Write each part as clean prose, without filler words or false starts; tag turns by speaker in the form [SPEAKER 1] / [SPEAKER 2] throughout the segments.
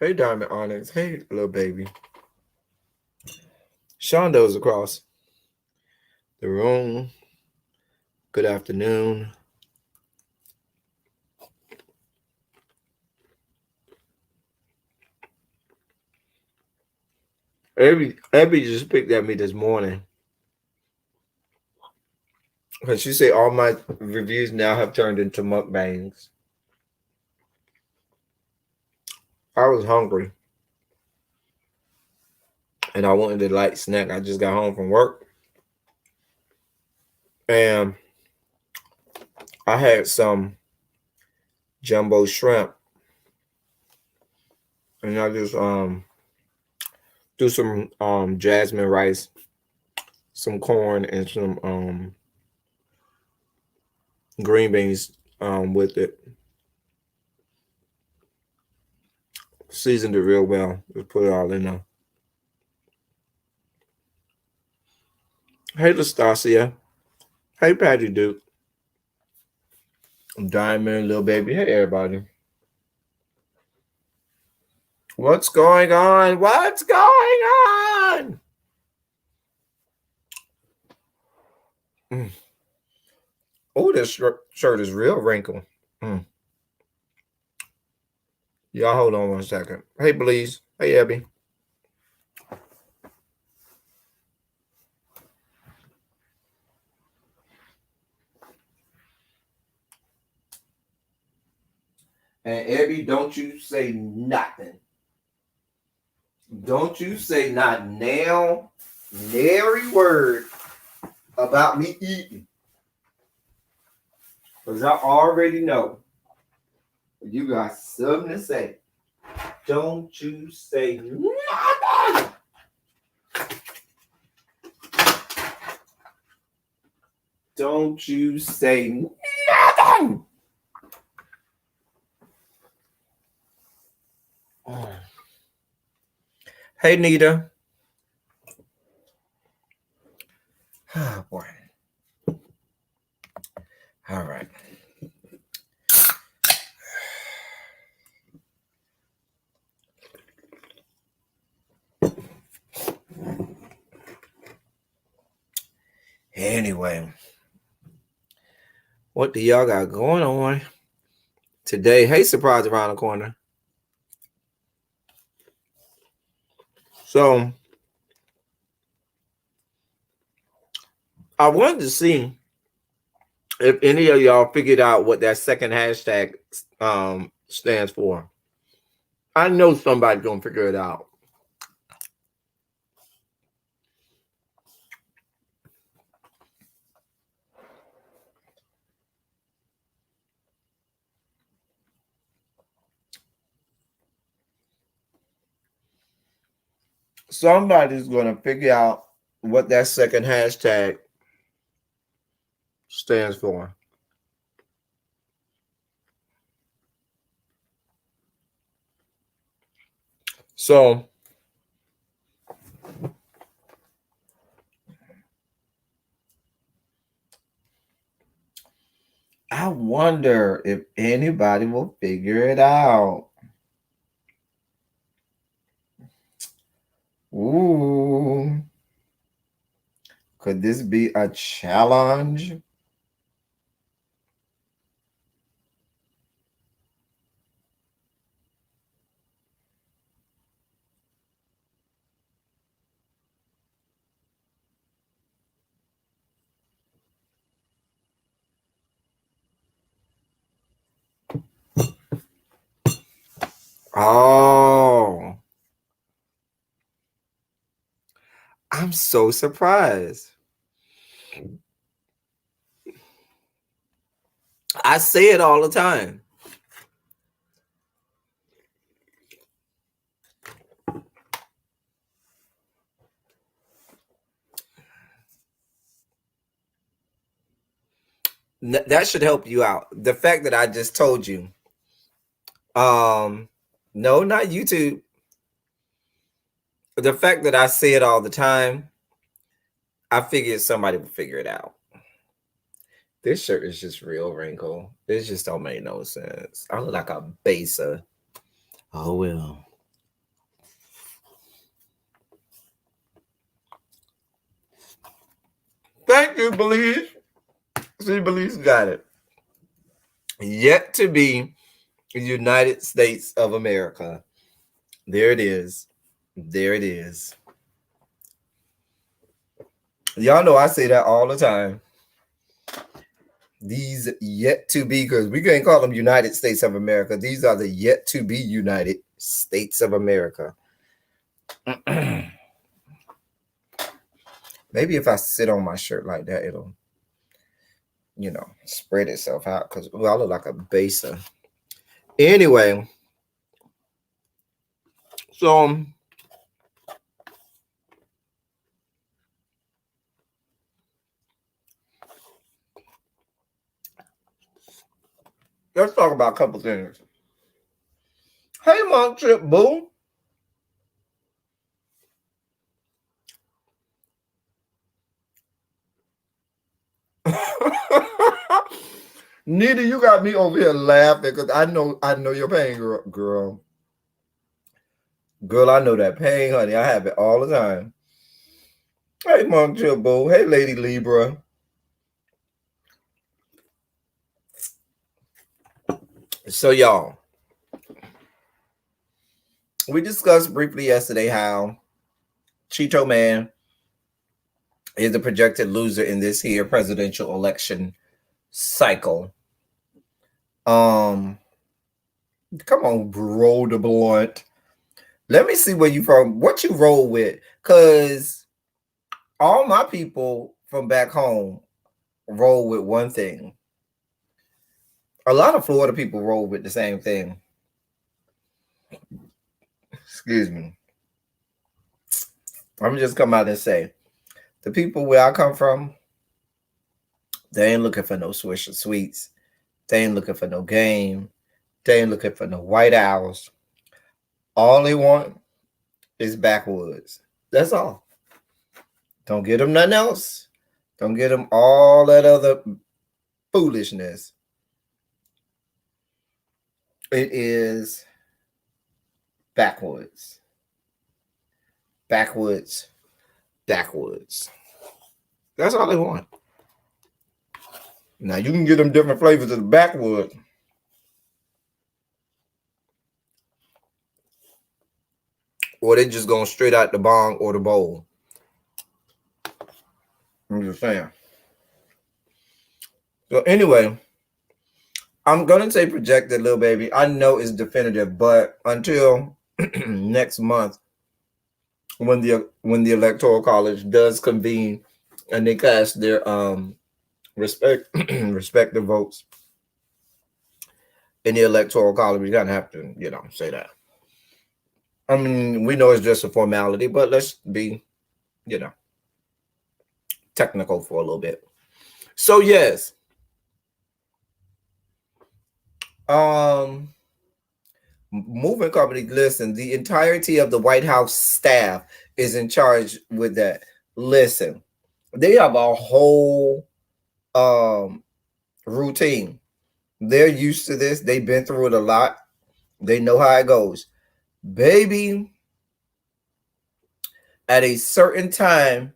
[SPEAKER 1] Hey, Diamond Onyx. Hey, little baby. Shondo's across the room. Good afternoon. Abby just picked at me this morning because she said all my reviews now have turned into mukbangs. I was hungry and I wanted a light snack. I just got home from work and I had some jumbo shrimp and I just do some jasmine rice, some corn, and some green beans with it. Seasoned it real well. Just put it all in there. Hey, Lastasia. Hey, Patty Duke. Diamond, little baby. Hey, everybody. What's going on? What's going on? Oh, this shirt is real wrinkled. Y'all hold on 1 second. Hey, Bleeze. Hey, Abby. And Abby, don't you say nothing. Don't you say not now, nary word about me eating. Because I already know you got something to say. Don't you say nothing. Don't you say nothing. Hey, Nita. Oh, boy. All right. Anyway, what do y'all got going on today? Hey, surprise around the corner. So, I wanted to see if any of y'all figured out what that second hashtag stands for. I know somebody's gonna figure it out. Somebody's gonna figure out what that second hashtag stands for. So I wonder if anybody will figure it out. Ooh. Could this be a challenge? Oh, I'm so surprised. I say it all the time. That should help you out. The fact that I just told you. No, not YouTube. The fact that I say it all the time, I figured somebody would figure it out. This shirt is just real wrinkled. This just don't make no sense. I look like a baser. Oh well. Thank you, Belize. See, Belize got it. Yet to be United States of America. There it is. There it is. Y'all know I say that all the time. These yet to be, because we can't call them United States of America. These are the yet to be United States of America. Maybe if I sit on my shirt like that, it'll, spread itself out, because I look like a baser. Anyway, so let's talk about a couple things. Hey, Monk Trip Boo. Nita, you got me over here laughing because I know your pain, girl. Girl, I know that pain, honey. I have it all the time. Hey, Monk Trip Boo. Hey, Lady Libra. So, y'all, we discussed briefly yesterday how Cheeto Man is the projected loser in this here presidential election cycle. Come on, bro, the blunt. Let me see where you from, what you roll with, because all my people from back home roll with one thing. A lot of Florida people roll with the same thing. Excuse me. Let me just come out and say, the people where I come from, they ain't looking for no Swisher Sweets. They ain't looking for no game. They ain't looking for no White Owls. All they want is backwoods. That's all. Don't get them nothing else. Don't get them all that other foolishness. It is backwoods. Backwoods. Backwoods. That's all they want. Now you can get them different flavors of the backwoods. Or they just going straight out the bong or the bowl. I'm just saying. So anyway, I'm gonna say projected, little baby. I know it's definitive, but until next month, when the electoral college does convene and they cast their respective votes in the electoral college, we're gonna have to, say that. I mean, we know it's just a formality, but let's be, technical for a little bit. So yes. Moving company, listen, the entirety of the White House staff is in charge with that. Listen, they have a whole routine. They're used to this. They've been through it a lot. They know how it goes. Baby, at a certain time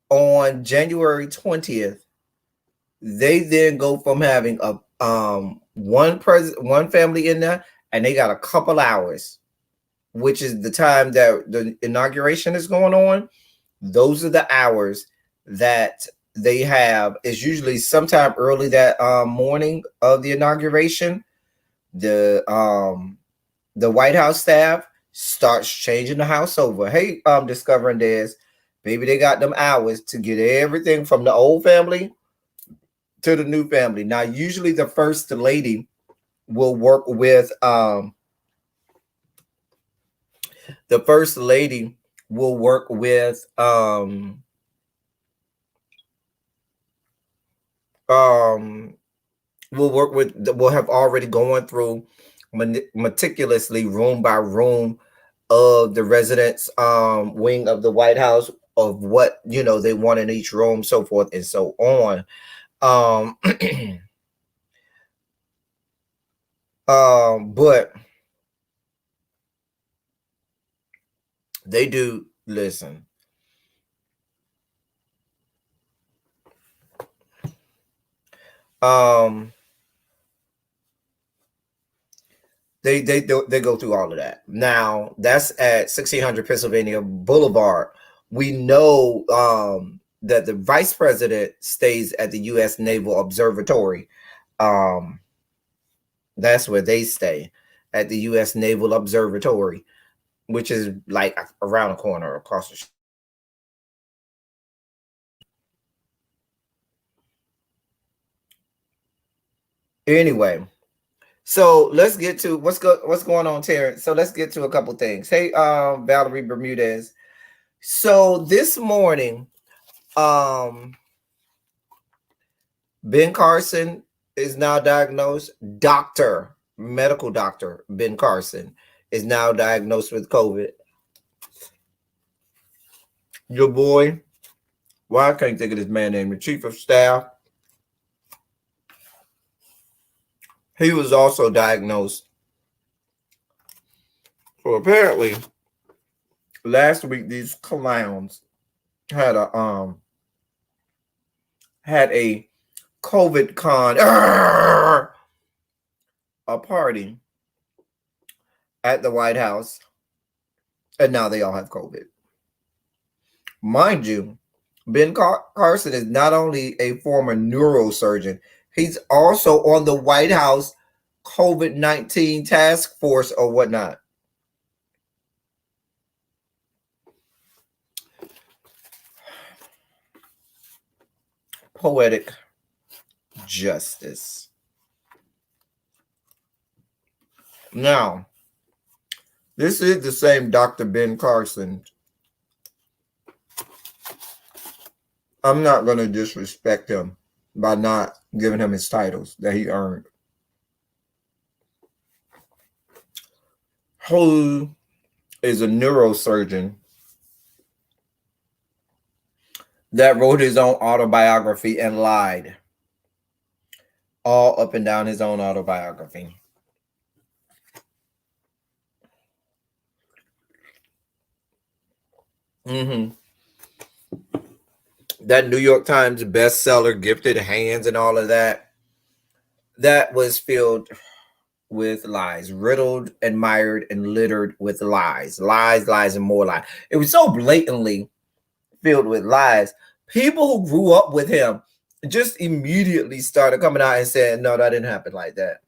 [SPEAKER 1] on January 20th, they then go from having a one family in there, and they got a couple hours, which is the time that the inauguration is going on. Those are the hours that they have. It's usually sometime early that morning of the inauguration. The White House staff starts changing the house over. Hey, Discovering Des, baby, they got them hours to get everything from the old family to the new family. Now, usually the first lady will work with the first lady will work with will have already gone through meticulously room by room of the residence wing of the White House, of what they want in each room, so forth and so on. But they do listen. They go through all of that. Now that's at 1600 Pennsylvania Boulevard. We know that the vice president stays at the U.S. Naval Observatory. That's where they stay, at the U.S. Naval Observatory, which is like around the corner across the street. Anyway, so let's get to what's going on, Terrence. So let's get to a couple things. Hey, Valerie Bermudez. So this morning, Ben Carson is now diagnosed. Medical doctor Ben Carson is now diagnosed with COVID. Your boy, I can't think of this man name, the chief of staff. He was also diagnosed. So apparently, last week these clowns had a COVID con, a party at the White House, and now they all have COVID. Mind you, Ben Carson is not only a former neurosurgeon, he's also on the White House COVID-19 task force or whatnot. Poetic justice. Now, this is the same Dr. Ben Carson. I'm not going to disrespect him by not giving him his titles that he earned. Who is a neurosurgeon that wrote his own autobiography and lied all up and down his own autobiography. That New York Times bestseller, Gifted Hands, and all of that, that was filled with lies, riddled, admired, and littered with lies, and more lies. It was so blatantly filled with lies. People who grew up with him just immediately started coming out and saying, no, that didn't happen like that.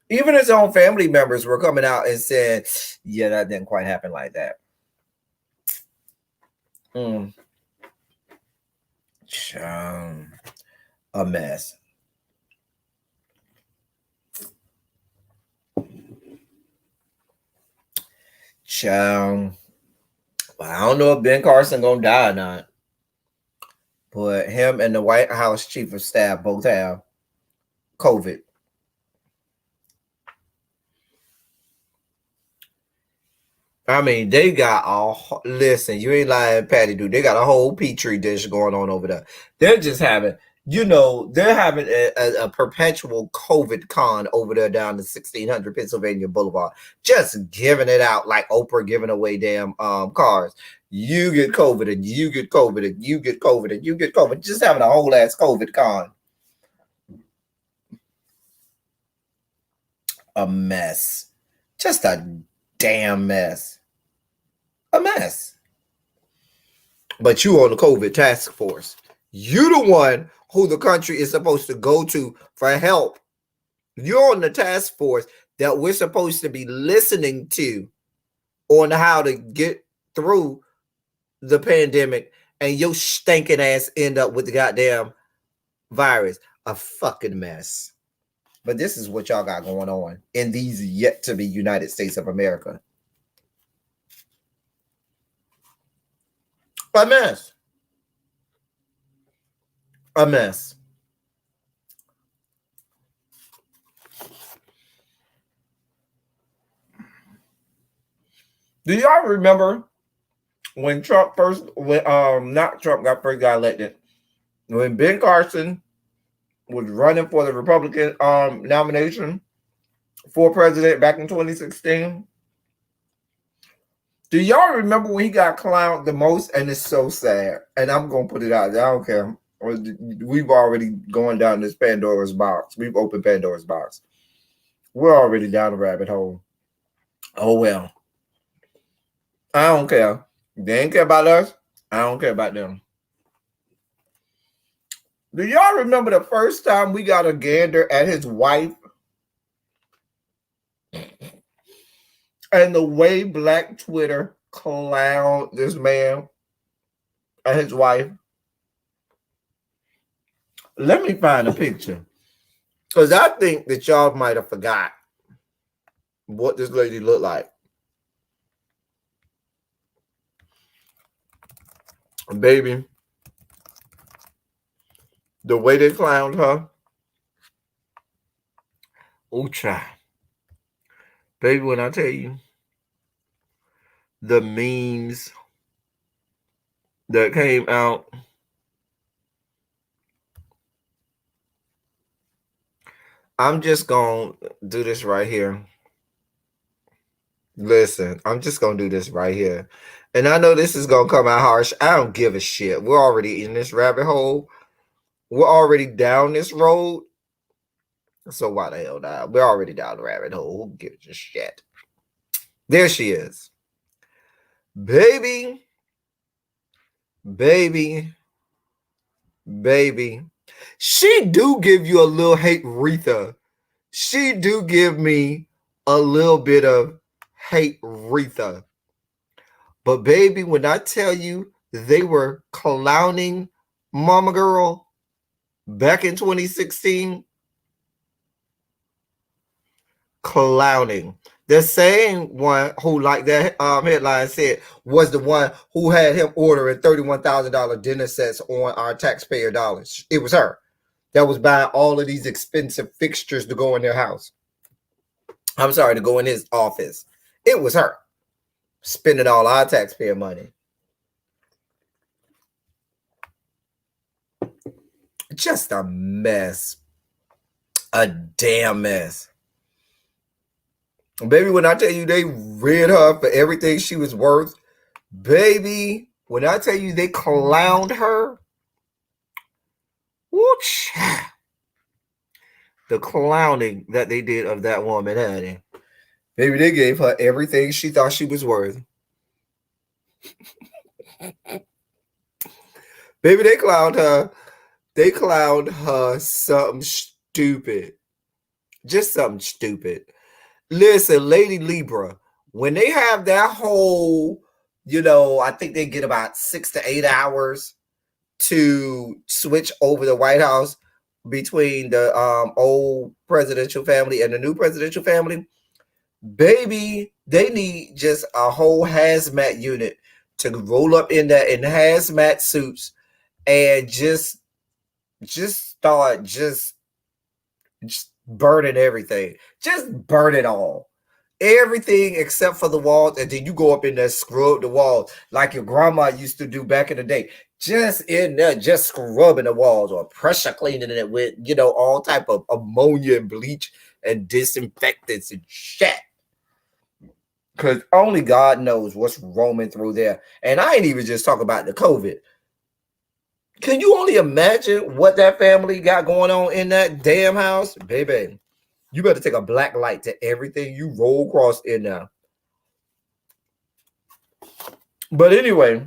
[SPEAKER 1] Even his own family members were coming out and saying, yeah, that didn't quite happen like that. A mess. Well, I don't know if Ben Carson gonna die or not, but him and the White House chief of staff both have COVID. I mean, they got listen, you ain't lying, Patty, dude. They got a whole petri dish going on over there. They're just having, they're having a perpetual COVID con over there down the 1600 Pennsylvania Boulevard, just giving it out like Oprah giving away damn cars. You get COVID and you get COVID and you get COVID and you get COVID. Just having a whole ass COVID con. A mess. Just a damn mess. A mess. But you on the COVID task force. You the one who the country is supposed to go to for help. You're on the task force that we're supposed to be listening to on how to get through the pandemic, and your stinking ass end up with the goddamn virus. A fucking mess. But this is what y'all got going on in these yet to be United States of America. A mess. A mess. Do y'all remember when Trump first, not Trump got elected, when Ben Carson was running for the Republican nomination for president back in 2016? Do y'all remember when he got clowned the most? And it's so sad. And I'm going to put it out there. I don't care. We've already gone down this Pandora's box. We've opened Pandora's box. We're already down the rabbit hole. Oh well. I don't care. They ain't care about us. I don't care about them. Do y'all remember the first time we got a gander at his wife? And the way Black Twitter clowned this man and his wife. Let me find a picture. Because I think that y'all might have forgot what this lady looked like. Baby, the way they clowned her. Oh, child. Baby, when I tell you, the memes that came out, I'm just going to do this right here. Listen, I'm just going to do this right here. And I know this is going to come out harsh. I don't give a shit. We're already in this rabbit hole. We're already down this road. So why the hell not? We're already down the rabbit hole. Who gives a shit? There she is. Baby. She do give you a little hate Retha. She do give me a little bit of hate Retha. But baby, when I tell you they were clowning Mama Girl back in 2016, clowning. The same one who, like that headline said, was the one who had him ordering $31,000 dinner sets on our taxpayer dollars. It was her that was buying all of these expensive fixtures to go in their house. I'm sorry, to go in his office. It was her spending all our taxpayer money. Just a mess. A damn mess. Baby, when I tell you they rid her for everything she was worth, baby, when I tell you they clowned her, whoosh, the clowning that they did of that woman, honey. Baby, they gave her everything she thought she was worth. Baby, they clowned her. They clowned her something stupid. Just something stupid. Listen, Lady Libra, when they have that whole, I think they get about 6 to 8 hours to switch over the White House between the old presidential family and the new presidential family. Baby, they need just a whole hazmat unit to roll up in there in hazmat suits and just start just burning everything. Just burn it all. Everything except for the walls. And then you go up in there, scrub the walls like your grandma used to do back in the day. Just in there, just scrubbing the walls or pressure cleaning it with, all type of ammonia and bleach and disinfectants and shit. Because only God knows what's roaming through there. And I ain't even just talking about the COVID. Can you only imagine what that family got going on in that damn house? Baby, you better take a black light to everything you roll across in there. But anyway,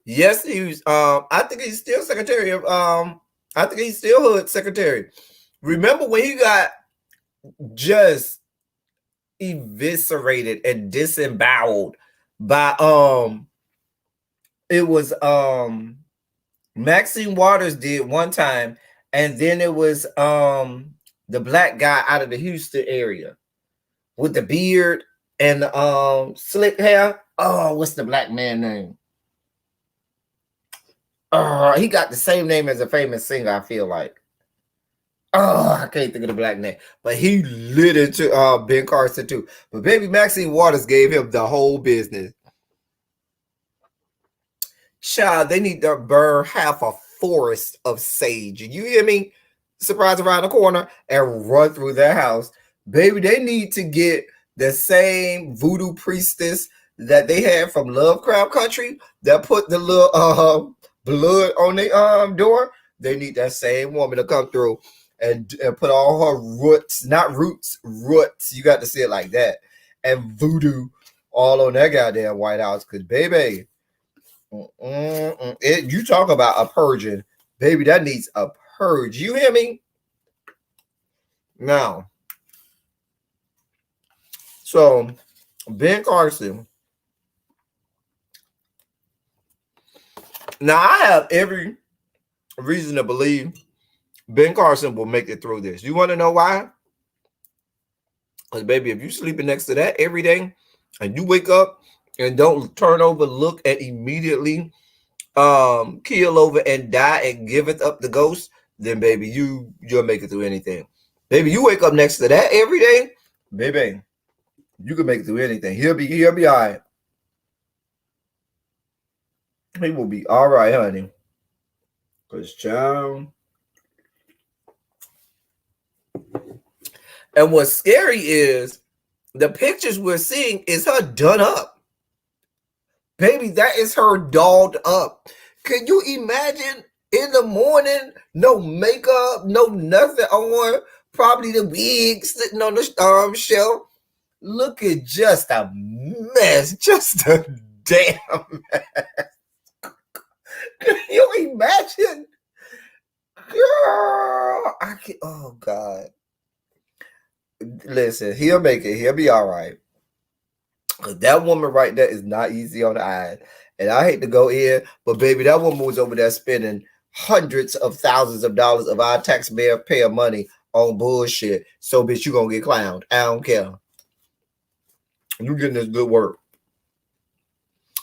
[SPEAKER 1] yes, he was, I think he's still secretary of, I think he's still hood secretary. Remember when he got just eviscerated and disemboweled by, it was Maxine Waters did one time, and then it was the black guy out of the Houston area with the beard and the slick hair. Oh, what's the black man name? He got the same name as a famous singer, I feel like. I can't think of the black name, but he lit into Ben Carson too. But baby, Maxine Waters gave him the whole business. Child, they need to burn half a forest of sage. You hear me? Surprise around the corner and run through their house. Baby, they need to get the same voodoo priestess that they had from Lovecraft Country that put the little blood on the door, they need that same woman to come through and put all her roots, not roots, roots. You got to see it like that. And voodoo all on that goddamn White House. Cause baby, you talk about a purging, baby, that needs a purge. You hear me? Now, so Ben Carson. Now I have every reason to believe Ben Carson will make it through this. You want to know why? Because baby, if you're sleeping next to that every day and you wake up and don't turn over, look at immediately keel over and die and give it up the ghost, then baby, you'll make it through anything. Baby, you wake up next to that every day, baby, you can make it through anything. He'll be all right. He will be all right, honey. Cause child. And what's scary is the pictures we're seeing is her done up. Baby, that is her dolled up. Can you imagine in the morning, no makeup, no nothing on, probably the wig sitting on the shelf. Look at just a mess, just a damn mess. Can you imagine? Girl, I can't, oh God. Listen, he'll make it. He'll be all right. That woman right there is not easy on the eye. And I hate to go in, but baby, that woman was over there spending hundreds of thousands of dollars of our taxpayer payer money on bullshit. So bitch, you gonna get clowned. I don't care. You getting this good work.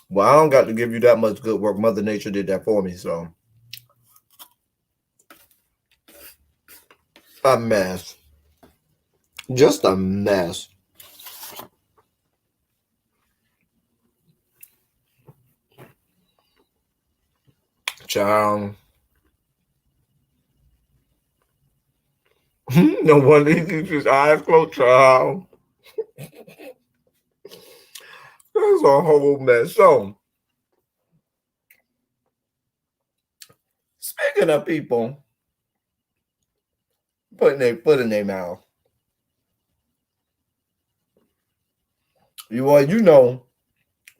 [SPEAKER 1] Well, I don't got to give you that much good work. Mother Nature did that for me, so. A mess. Just a mess. Child. No wonder he keeps his eyes closed, child. That's a whole mess. So, speaking of people putting their foot in their mouth, you know,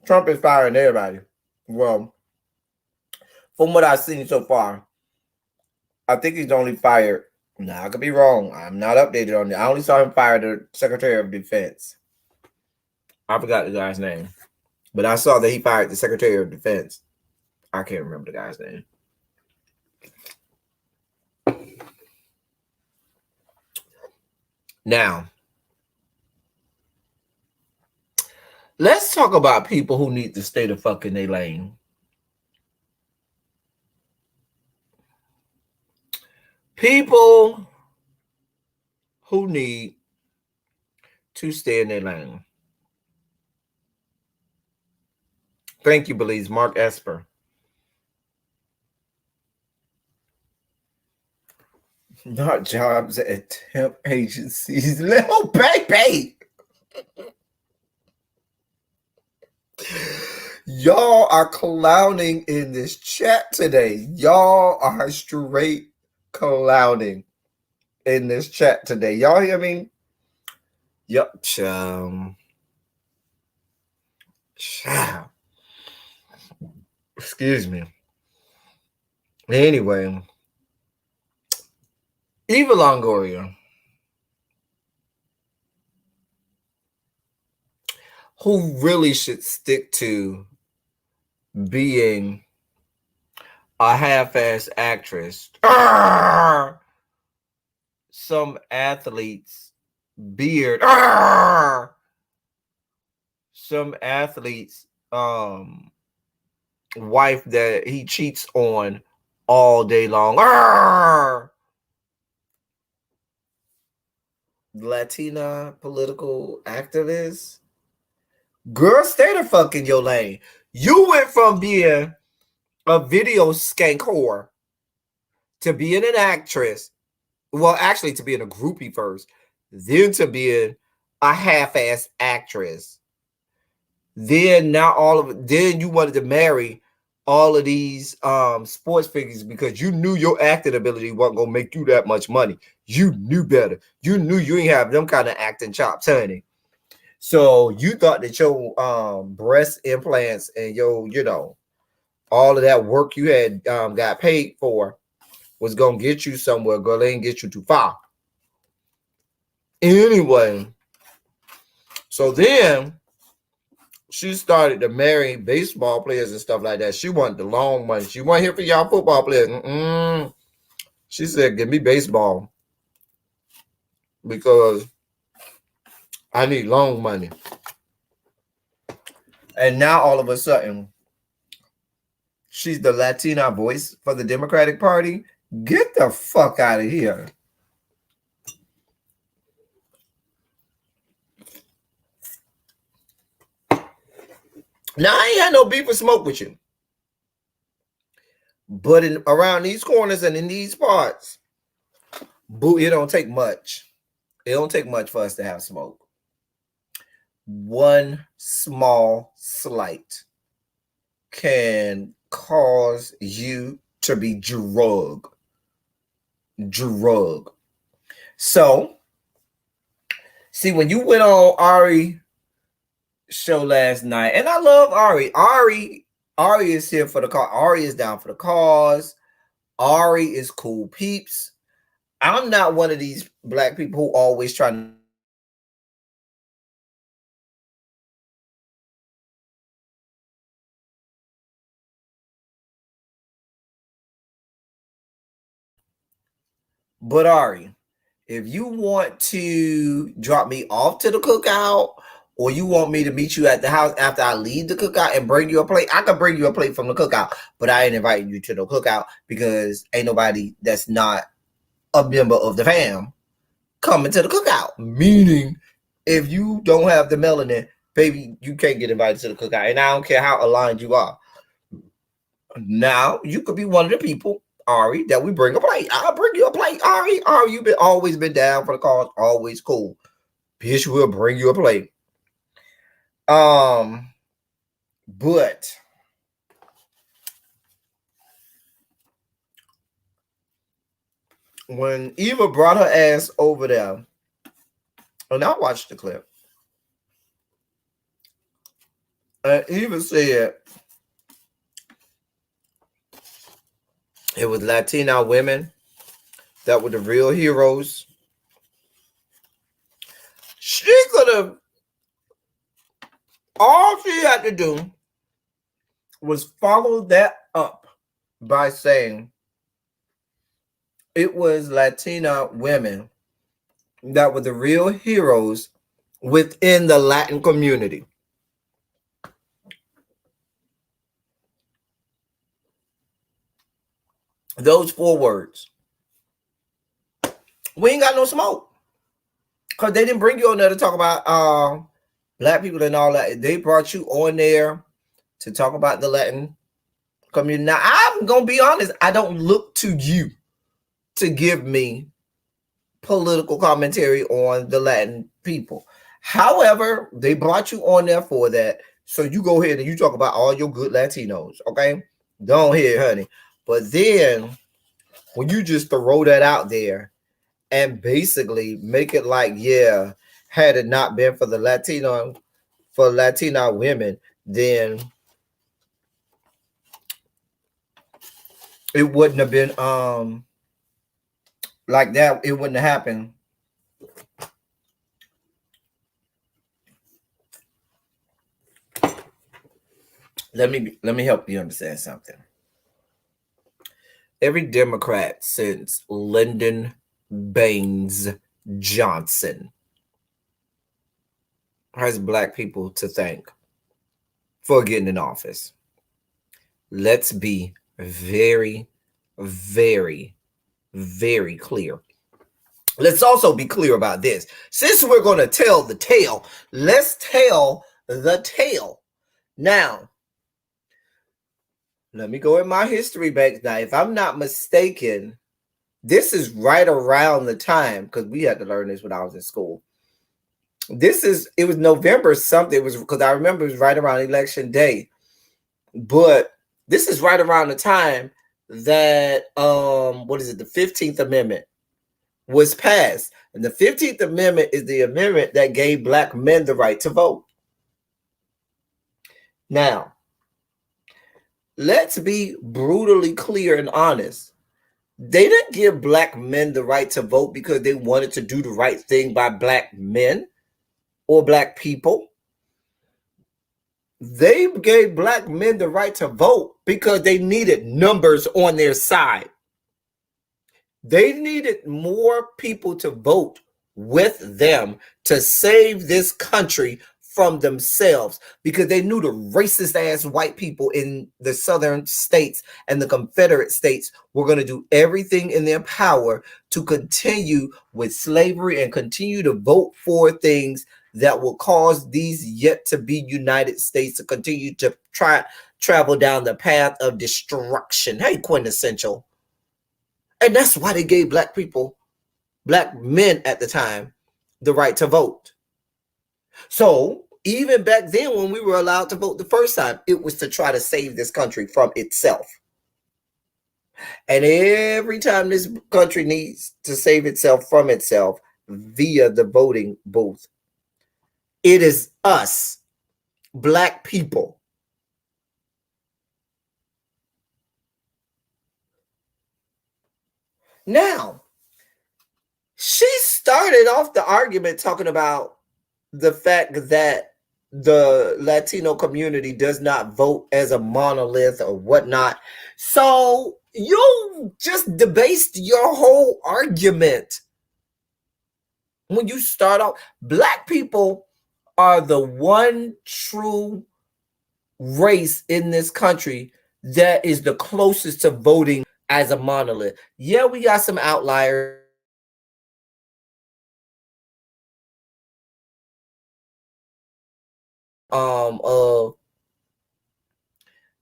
[SPEAKER 1] Trump is firing everybody. Well, from what I've seen so far, I think he's only fired. Now I could be wrong. I'm not updated on that. I only saw him fire the Secretary of Defense. I forgot the guy's name, but I saw that he fired the Secretary of Defense. I can't remember the guy's name. Now, let's talk about people who need to stay the fuck in their lane. People who need to stay in their lane. Thank you, Belize. Mark Esper. Not jobs at temp agencies. Little baby. Y'all are clowning in this chat today. Y'all are straight clowning in this chat today. Y'all hear me? Yup, child. Excuse me. Anyway, Eva Longoria, who really should stick to being a half-ass actress. Some athletes' beard. Some athletes' wife that he cheats on all day long. Latina political activist. Girl, stay the fuck in your lane. You went from being a video skank whore to being an actress. Well, actually, to being a groupie first, then to being a half-ass actress. Then now then you wanted to marry all of these sports figures because you knew your acting ability wasn't gonna make you that much money. You knew better. You knew you ain't have them kind of acting chops, honey. So you thought that your breast implants and your, all of that work you had got paid for was gonna get you somewhere, girl. They ain't get you too far. Anyway, so then she started to marry baseball players and stuff like that. She wanted the long money. She wasn't here for y'all football players. She said, "Give me baseball because I need long money." And now all of a sudden, she's the Latina voice for the Democratic Party. Get the fuck out of here. Now, I ain't had no beef or smoke with you. But around these corners and in these parts, boo, it don't take much. It don't take much for us to have smoke. One small slight can cause you to be drugged. So, see, when you went on Ari show last night, and I love Ari. Ari is here for the car. Ari is down for the cause. Ari is cool peeps. I'm not one of these black people who always try to but Ari, if you want to drop me off to the cookout, or you want me to meet you at the house after I leave the cookout and bring you a plate, I can bring you a plate from the cookout, but I ain't inviting you to the cookout because ain't nobody that's not a member of the fam coming to the cookout. Meaning, if you don't have the melanin, baby, you can't get invited to the cookout. And I don't care how aligned you are. Now, you could be one of the people, Ari, that we bring a plate. I'll bring you a plate, Ari. Ari, you've always been down for the cause, always cool. Bitch, we'll bring you a plate. But when Eva brought her ass over there, and I watched the clip, Eva said it was Latina women that were the real heroes. She could have, all she had to do was follow that up by saying it was Latina women that were the real heroes within the Latin community. Those 4 words. We ain't got no smoke. Because they didn't bring you on there to talk about black people and all that. They brought you on there to talk about the Latin community. Now, I'm going to be honest. I don't look to you to give me political commentary on the Latin people. However, they brought you on there for that. So you go ahead and you talk about all your good Latinos, okay? Go ahead, honey. But then when you just throw that out there and basically make it like, yeah, had it not been for the Latina women, then it wouldn't have been like that. It wouldn't have happened. Let me help you understand something. Every Democrat since Lyndon Baines Johnson has black people to thank for getting in office. Let's be very, very, very clear. Let's also be clear about this. Since we're going to tell the tale, let's tell the tale. Now, let me go in my history back now. If I'm not mistaken, this is right around the time, because we had to learn this when I was in school. It was November something. It was because I remember it was right around election day. But This is right around the time that what is it, the 15th Amendment was passed. And the 15th Amendment is the amendment that gave black men the right to vote. Now, let's be brutally clear and honest. They didn't give black men the right to vote because they wanted to do the right thing by black men or black people. They gave black men the right to vote because they needed numbers on their side. They needed more people to vote with them to save this country from themselves, because they knew the racist ass white people in the southern states and the Confederate states were going to do everything in their power to continue with slavery and continue to vote for things that will cause these yet to be United States to continue to travel down the path of destruction. Hey, quintessential. And that's why they gave black people, black men at the time, the right to vote. So even back then, when we were allowed to vote the first time, it was to try to save this country from itself. And every time this country needs to save itself from itself via the voting booth, it is us, black people. Now, she started off the argument talking about the fact that the Latino community does not vote as a monolith or whatnot. So you just debased your whole argument. When you start off, black people are the one true race in this country that is the closest to voting as a monolith. Yeah, we got some outliers.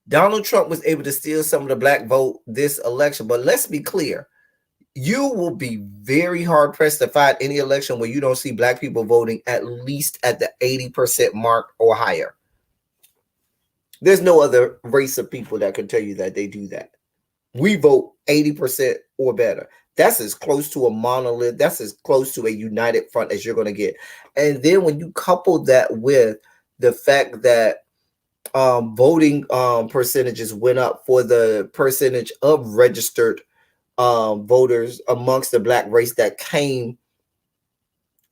[SPEAKER 1] Donald Trump was able to steal some of the black vote this election, but let's be clear. You will be very hard pressed to find any election where you don't see black people voting at least at the 80% mark or higher. There's no other race of people that can tell you that they do that. We vote 80% or better. That's as close to a monolith. That's as close to a united front as you're going to get. And then when you couple that with the fact that voting percentages went up for the percentage of registered voters amongst the black race that came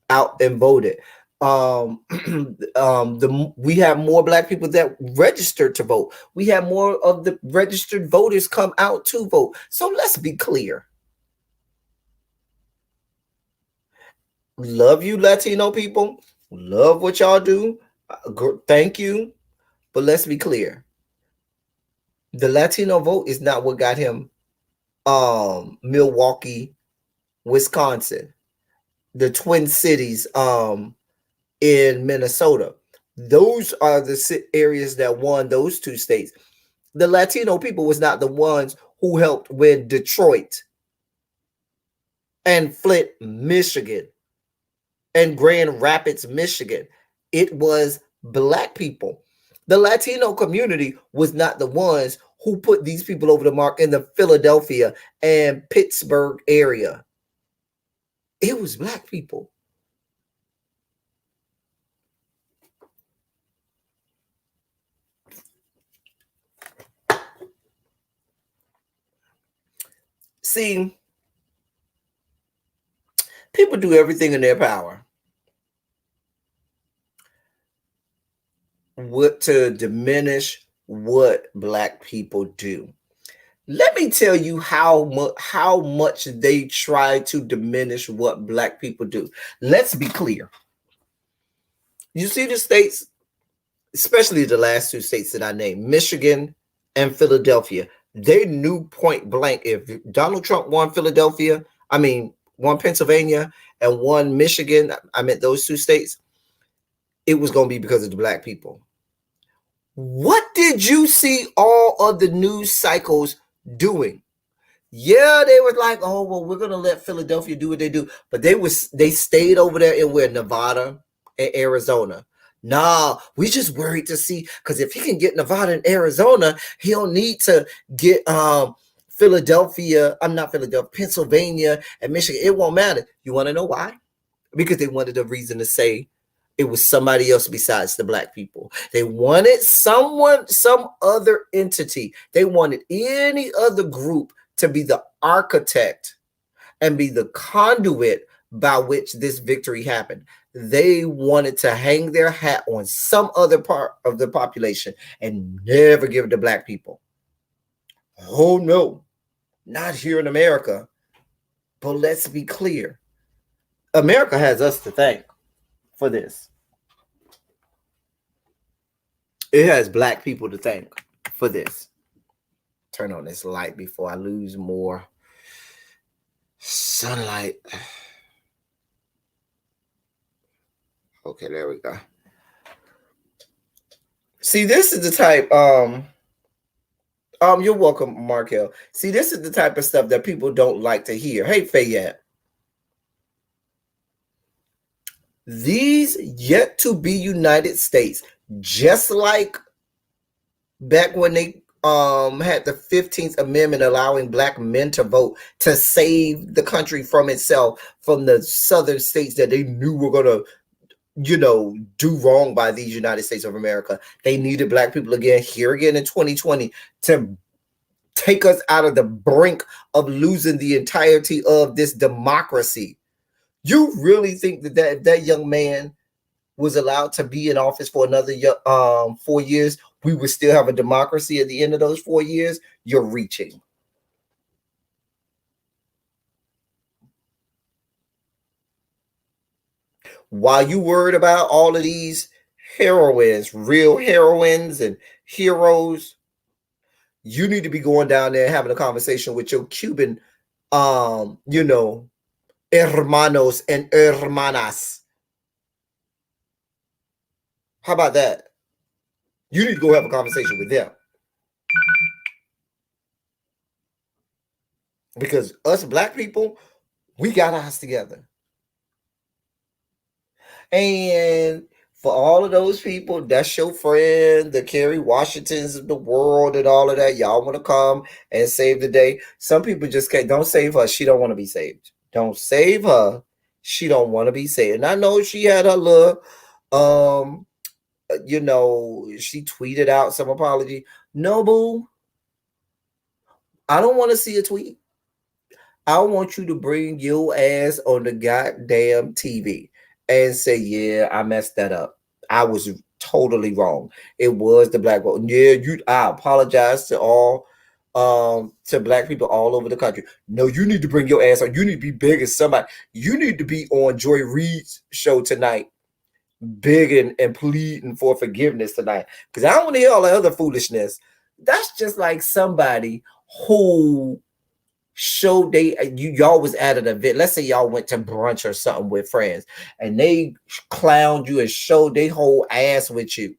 [SPEAKER 1] out and voted. We have more black people that registered to vote. We have more of the registered voters come out to vote. So let's be clear. Love you, Latino people. Love what y'all do. Thank you. But let's be clear. The Latino vote is not what got him Milwaukee, Wisconsin, the Twin Cities in Minnesota. Those are the areas that won those two states. The Latino people was not the ones who helped win Detroit and Flint, Michigan, and Grand Rapids, Michigan. It was black people. The Latino community was not the ones who put these people over the mark in the Philadelphia and Pittsburgh area. It was black people. See, people do everything in their power to diminish what black people do. Let me tell you how much they try to diminish what black people do. Let's be clear. You see the states, especially the last two states that I named, Michigan and Philadelphia, they knew point blank if Donald Trump won won Pennsylvania and won Michigan, I meant those two states, it was going to be because of the black people. What did you see all of the news cycles doing? Yeah, they were like, oh, well, we're going to let Philadelphia do what they do. But they stayed over there in Nevada and Arizona.
[SPEAKER 2] Nah, we just worried to see, because if he can get Nevada and Arizona, he'll need to get Philadelphia. I'm not Philadelphia, Pennsylvania and Michigan. It won't matter. You want to know why? Because they wanted a reason to say it was somebody else besides the black people. They wanted someone, some other entity. They wanted any other group to be the architect and be the conduit by which this victory happened. They wanted to hang their hat on some other part of the population and never give it to black people. Oh no, not here in America. But let's be clear. America has us to thank for this. It has black people to thank for this. Turn on this light before I lose more sunlight. Okay, there we go. See, this is the type, you're welcome, Markel. See, this is the type of stuff that people don't like to hear. Hey, Fayette. These yet to be United States, just like back when they had the 15th Amendment allowing black men to vote to save the country from itself, from the southern states that they knew were going to, do wrong by these United States of America. They needed black people again, here again in 2020, to take us out of the brink of losing the entirety of this democracy. You really think that young man was allowed to be in office for another 4 years, we would still have a democracy at the end of those 4 years? You're reaching. While you worried about all of these heroines, real heroines and heroes, you need to be going down there and having a conversation with your Cuban, hermanos and hermanas. How about that? You need to go have a conversation with them. Because us black people, we got ours together. And for all of those people, that's your friend, the Kerry Washingtons of the world and all of that. Y'all want to come and save the day. Some people just can't. Don't save her. She don't want to be saved. Don't save her. She don't want to be saved. And I know she had her little, she tweeted out some apology. No, boo. I don't want to see a tweet. I want you to bring your ass on the goddamn TV and say, yeah, I messed that up. I was totally wrong. It was the black vote. Yeah, I apologize to all to black people all over the country. No, you need to bring your ass on. You need to be big as somebody. You need to be on Joy Reid's show tonight, begging and pleading for forgiveness tonight. Because I don't want to hear all the other foolishness. That's just like somebody who showed y'all was at an event. Let's say y'all went to brunch or something with friends and they clowned you and showed their whole ass with you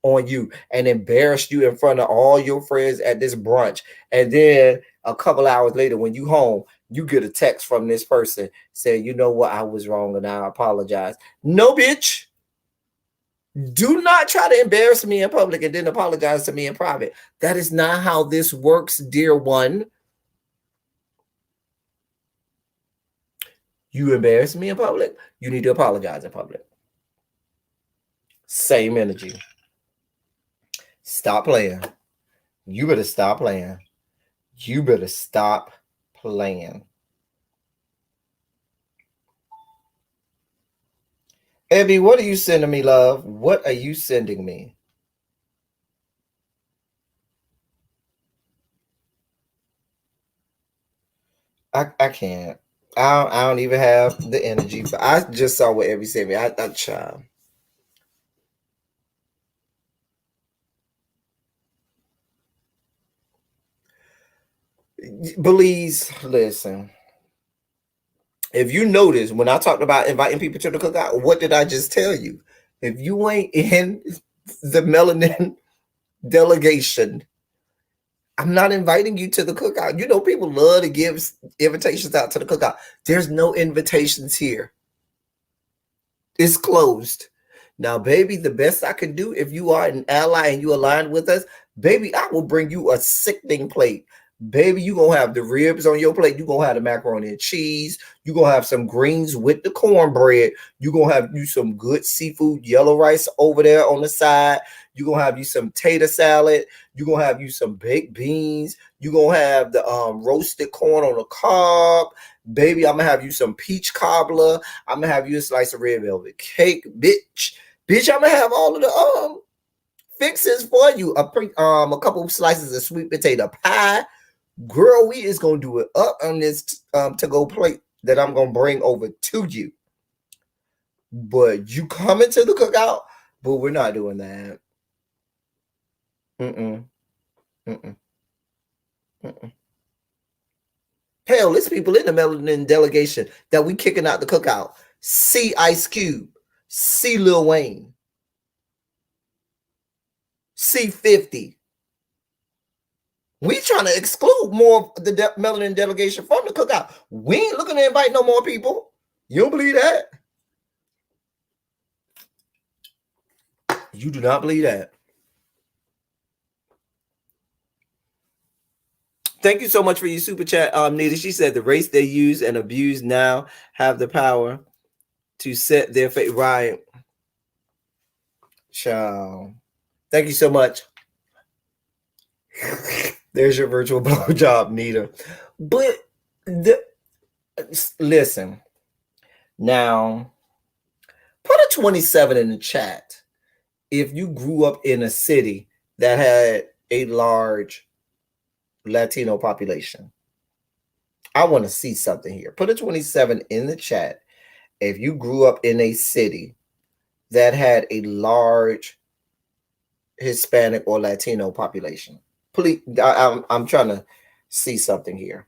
[SPEAKER 2] on you and embarrassed you in front of all your friends at this brunch. And then a couple hours later, when you home, you get a text from this person saying, you know what, I was wrong and I apologize. No, bitch. Do not try to embarrass me in public and then apologize to me in private. That is not how this works, dear one. You embarrass me in public, you need to apologize in public. Same energy. Stop playing. You better stop playing. You better stop playing. Abby, what are you sending me, love? What are you sending me? I can't. I don't even have the energy. I just saw what Abby sent me. I child. Please listen. If you notice, when I talked about inviting people to the cookout, what did I just tell you? If you ain't in the melanin delegation, I'm not inviting you to the cookout. You know, people love to give invitations out to the cookout. There's no invitations here. It's closed. Now, baby, the best I can do if you are an ally and you align with us, baby, I will bring you a sickening plate. Baby, you gonna have the ribs on your plate. You gonna have the macaroni and cheese. You gonna have some greens with the cornbread. You gonna have you some good seafood, yellow rice over there on the side. You gonna have you some tater salad. You gonna have you some baked beans. You gonna have the roasted corn on the cob. Baby, I'm gonna have you some peach cobbler. I'm gonna have you a slice of red velvet cake, bitch. Bitch, I'm gonna have all of the fixes for you. A couple of slices of sweet potato pie. Girl, we is gonna do it up on this to-go plate that I'm gonna bring over to you. But you coming to the cookout, but we're not doing that. Mm-mm. Mm-mm. Mm-mm. Hell, there's people in the melanin delegation that we kicking out the cookout. See Ice Cube, see Lil Wayne, see 50. We trying to exclude more of the melanin delegation from the cookout. We ain't looking to invite no more people. You don't believe that? You do not believe that. Thank you so much for your super chat, Nita. She said the race they use and abuse now have the power to set their fate right. Ciao. Thank you so much. There's your virtual blowjob, Nita. But listen, now put a 27 in the chat if you grew up in a city that had a large Latino population. I want to see something here. Put a 27 in the chat if you grew up in a city that had a large Hispanic or Latino population. Please, I'm trying to see something here.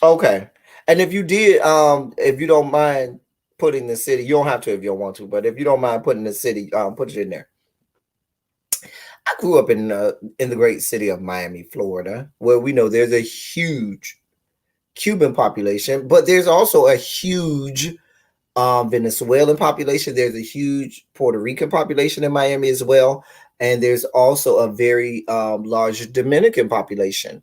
[SPEAKER 2] Okay. And if you did, if you don't mind putting the city, you don't have to if you don't want to, but if you don't mind putting the city, put it in there. I grew up in the great city of Miami, Florida, where we know there's a huge Cuban population, but there's also a huge Venezuelan population. There's a huge Puerto Rican population in Miami as well. And there's also a very large Dominican population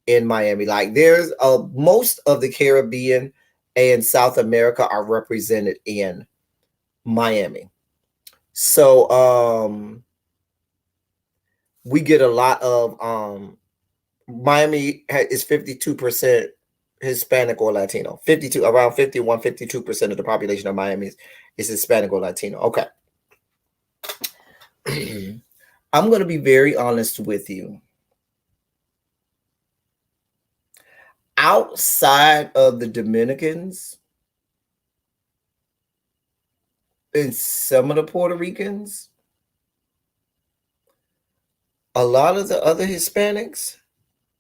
[SPEAKER 2] in Miami. Like there's most of the Caribbean and South America are represented in Miami. So we get a lot of Miami is 52% Hispanic or Latino. 52, around 51, 52% of the population of Miami is Hispanic or Latino. Okay. I'm going to be very honest with you. Outside of the Dominicans and some of the Puerto Ricans, a lot of the other Hispanics,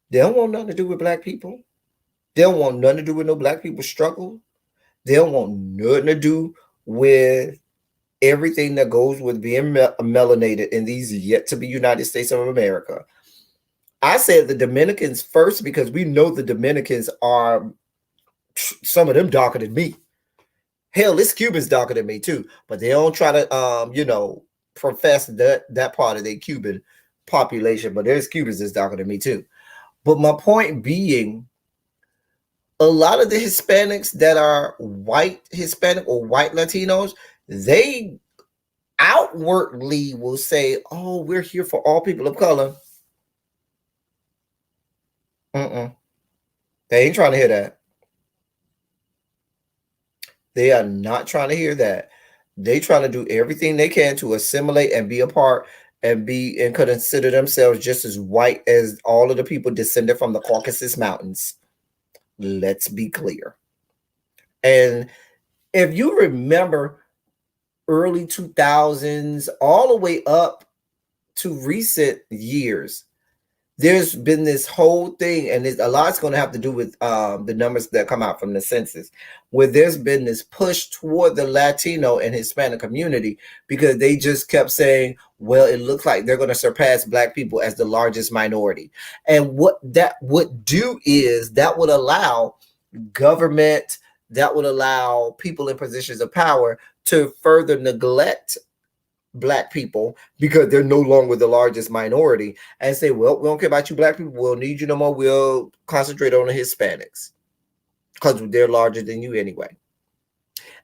[SPEAKER 2] they don't want nothing to do with black people. They don't want nothing to do with no black people struggle. They don't want nothing to do with everything that goes with being melanated in these yet to be United States of America. I said the Dominicans first because we know the Dominicans are, some of them darker than me. Hell, this Cuban's darker than me too, but they don't try to, profess that part of their Cuban population. But there's Cubans that's darker than me too. But my point being, a lot of the Hispanics that are white Hispanic or white Latinos, they outwardly will say, "Oh, we're here for all people of color." They ain't trying to hear that. They are not trying to hear that. They trying to do everything they can to assimilate and be a part and consider themselves just as white as all of the people descended from the Caucasus Mountains. Let's be clear. And if you remember early 2000s, all the way up to recent years, there's been this whole thing, and a lot's going to have to do with the numbers that come out from the census, where there's been this push toward the Latino and Hispanic community because they just kept saying, well, it looks like they're going to surpass Black people as the largest minority. And what that would do is that would allow government, that would allow people in positions of power to further neglect Black people because they're no longer the largest minority, and say, well, we don't care about you Black people, we'll need you no more, we'll concentrate on the Hispanics because they're larger than you anyway.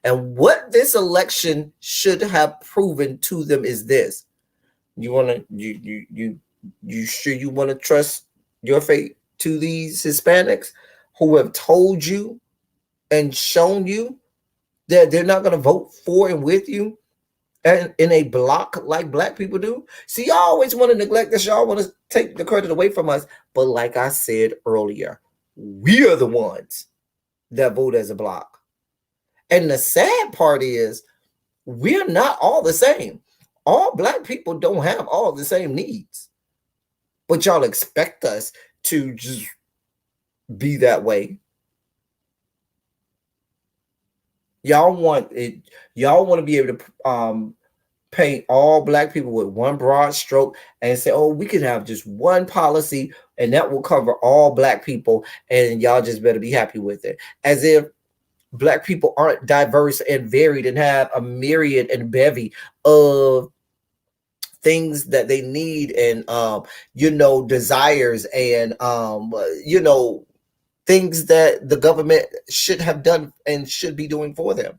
[SPEAKER 2] And what this election should have proven to them is this: you sure you want to trust your fate to these Hispanics who have told you and shown you that they're not going to vote for and with you and in a block like Black people do? See, y'all always want to neglect this. Y'all want to take the credit away from us. But like I said earlier, we are the ones that vote as a block. And the sad part is we're not all the same. All Black people don't have all the same needs. But y'all expect us to just be that way. Y'all want to be able to paint all Black people with one broad stroke and say, oh, we could have just one policy and that will cover all Black people, and y'all just better be happy with it. As if Black people aren't diverse and varied and have a myriad and bevy of things that they need and desires and things that the government should have done and should be doing for them.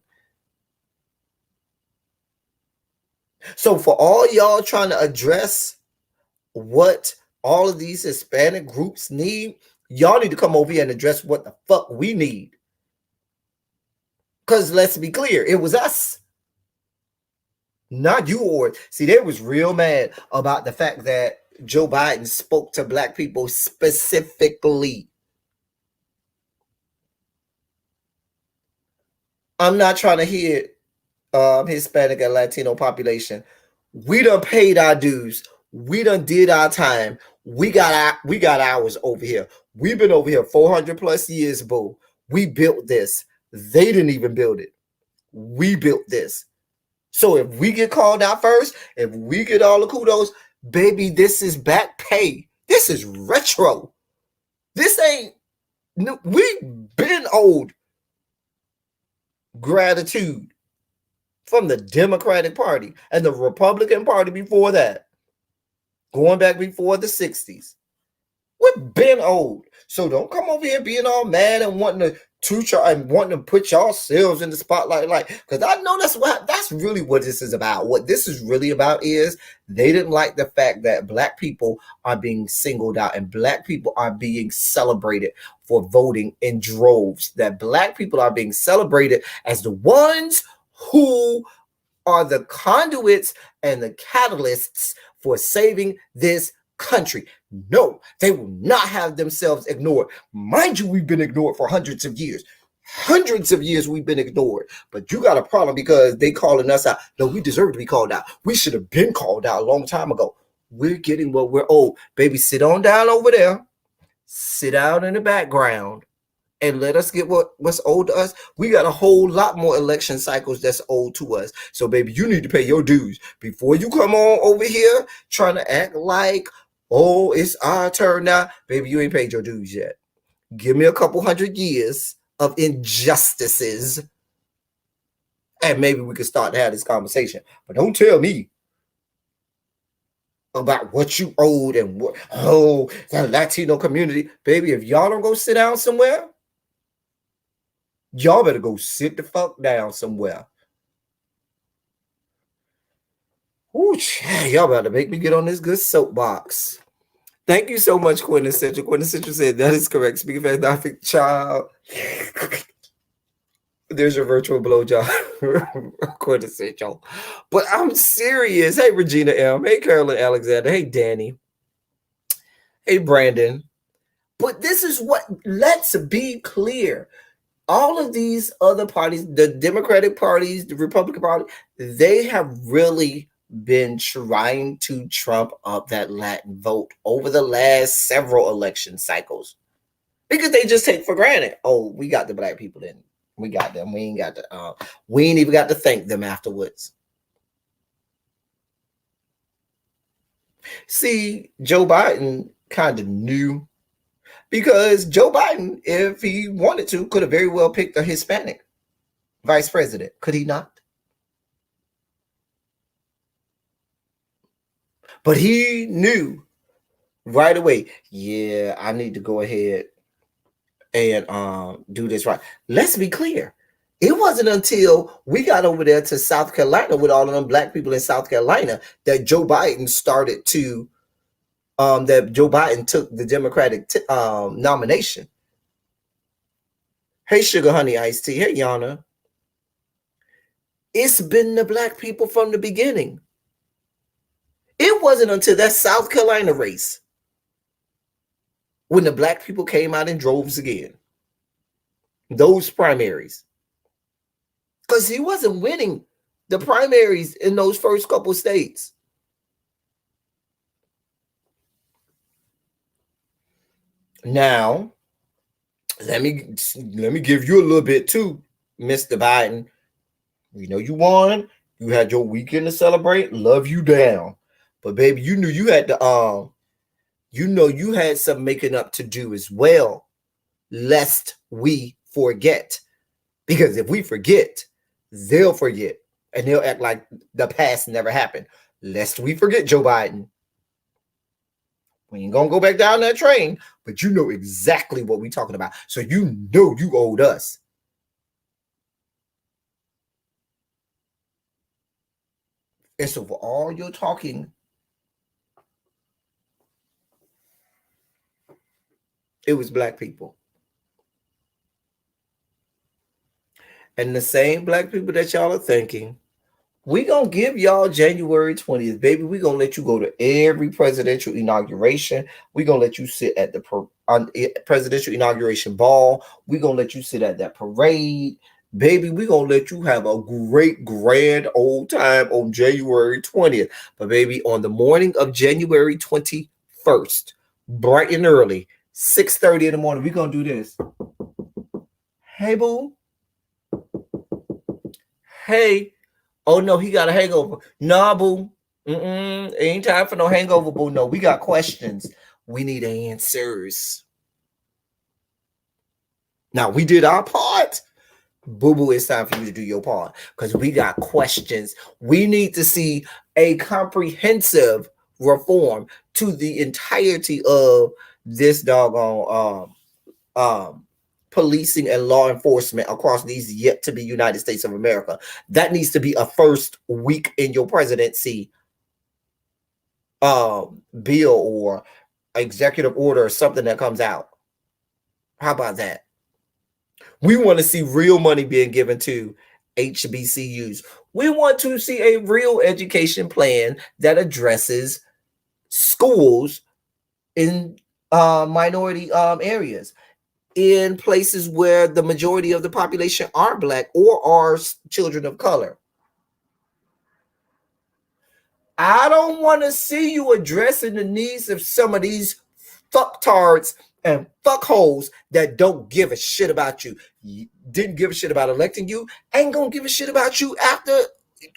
[SPEAKER 2] So for all y'all trying to address what all of these Hispanic groups need, y'all need to come over here and address what the fuck we need. Because let's be clear, it was us, not you. Or see, they was real mad about the fact that Joe Biden spoke to Black people specifically. I'm not trying to hear Hispanic and Latino population. We done paid our dues. We done did our time. We got ours over here. We've been over here 400 plus years, boo. We built this. They didn't even build it. We built this. So if we get called out first, if we get all the kudos, baby, this is back pay. This is retro. This ain't, we've been owed gratitude from the Democratic Party and the Republican Party before that, going back before the 60s. We've been old. So don't come over here being all mad and wanting to put yourselves in the spotlight, because I know that's really what this is about. What this is really about is they didn't like the fact that Black people are being singled out and Black people are being celebrated for voting in droves, that Black people are being celebrated as the ones who are the conduits and the catalysts for saving this country. No, they will not have themselves ignored. Mind you, we've been ignored for hundreds of years. Hundreds of years we've been ignored. But you got a problem because they calling us out. No, we deserve to be called out. We should have been called out a long time ago. We're getting what we're owed. Baby, sit on down over there. Sit down in the background and let us get what's owed to us. We got a whole lot more election cycles that's owed to us. So, baby, you need to pay your dues before you come on over here trying to act like, oh, it's our turn now. Baby, you ain't paid your dues yet. Give me a couple hundred years of injustices, and maybe we can start to have this conversation. But don't tell me about what you owed and the Latino community. Baby, if y'all don't go sit down somewhere, y'all better go sit the fuck down somewhere. Ooh, y'all better make me get on this good soapbox. Thank you so much, Quintessential. Quintessential said that is correct. Speaking of agnostic child, there's your virtual blowjob. Quintessential. But I'm serious. Hey, Regina M. Hey, Carolyn Alexander. Hey, Danny. Hey, Brandon. But this is what, let's be clear. All of these other parties, the Democratic parties, the Republican Party, they have really been trying to trump up that Latin vote over the last several election cycles because they just take for granted, oh, we got the black people in. We got them. We ain't got to. We ain't even got to thank them afterwards. See, Joe Biden kind of knew because Joe Biden, if he wanted to, could have very well picked a Hispanic vice president. Could he not? But he knew right away, yeah, I need to go ahead and do this right. Let's be clear. It wasn't until we got over there to South Carolina with all of them black people in South Carolina that Joe Biden started to that Joe Biden took the Democratic nomination. Hey, Sugar Honey Iced Tea. Hey, Yana. It's been the black people from the beginning. It wasn't until that South Carolina race when the black people came out in droves again. Those primaries. Because he wasn't winning the primaries in those first couple states. Now, let me give you a little bit too, Mr. Biden. We know you won. You had your weekend to celebrate. Love you down. But baby, you knew you had to you had some making up to do as well, lest we forget. Because if we forget, they'll forget. And they'll act like the past never happened. Lest we forget, Joe Biden. We ain't gonna go back down that train, but you know exactly what we're talking about. So you know you owed us. And so for all your talking, it was black people. And the same black people that y'all are thinking, we gonna give y'all January 20th, baby. We gonna let you go to every presidential inauguration. We gonna let you sit at the presidential inauguration ball. We gonna let you sit at that parade, baby. We gonna let you have a great grand old time on January 20th. But baby, on the morning of January 21st, bright and early, 6:30 in the morning, we gonna do this. Hey, boo. Hey. Oh, no, he got a hangover. Nah, boo. Ain't time for no hangover, boo. No, we got questions. We need answers. Now, we did our part. Boo-boo, it's time for you to do your part because we got questions. We need to see a comprehensive reform to the entirety of this doggone policing and law enforcement across these yet to be United States of America. That needs to be a first week in your presidency bill or executive order or something that comes out. How about that? We want to see real money being given to HBCUs. We want to see a real education plan that addresses schools in minority areas, in places where the majority of the population are black or are children of color. I don't want to see you addressing the needs of some of these fucktards and fuckholes that don't give a shit about you. Didn't give a shit about electing you, ain't gonna give a shit about you after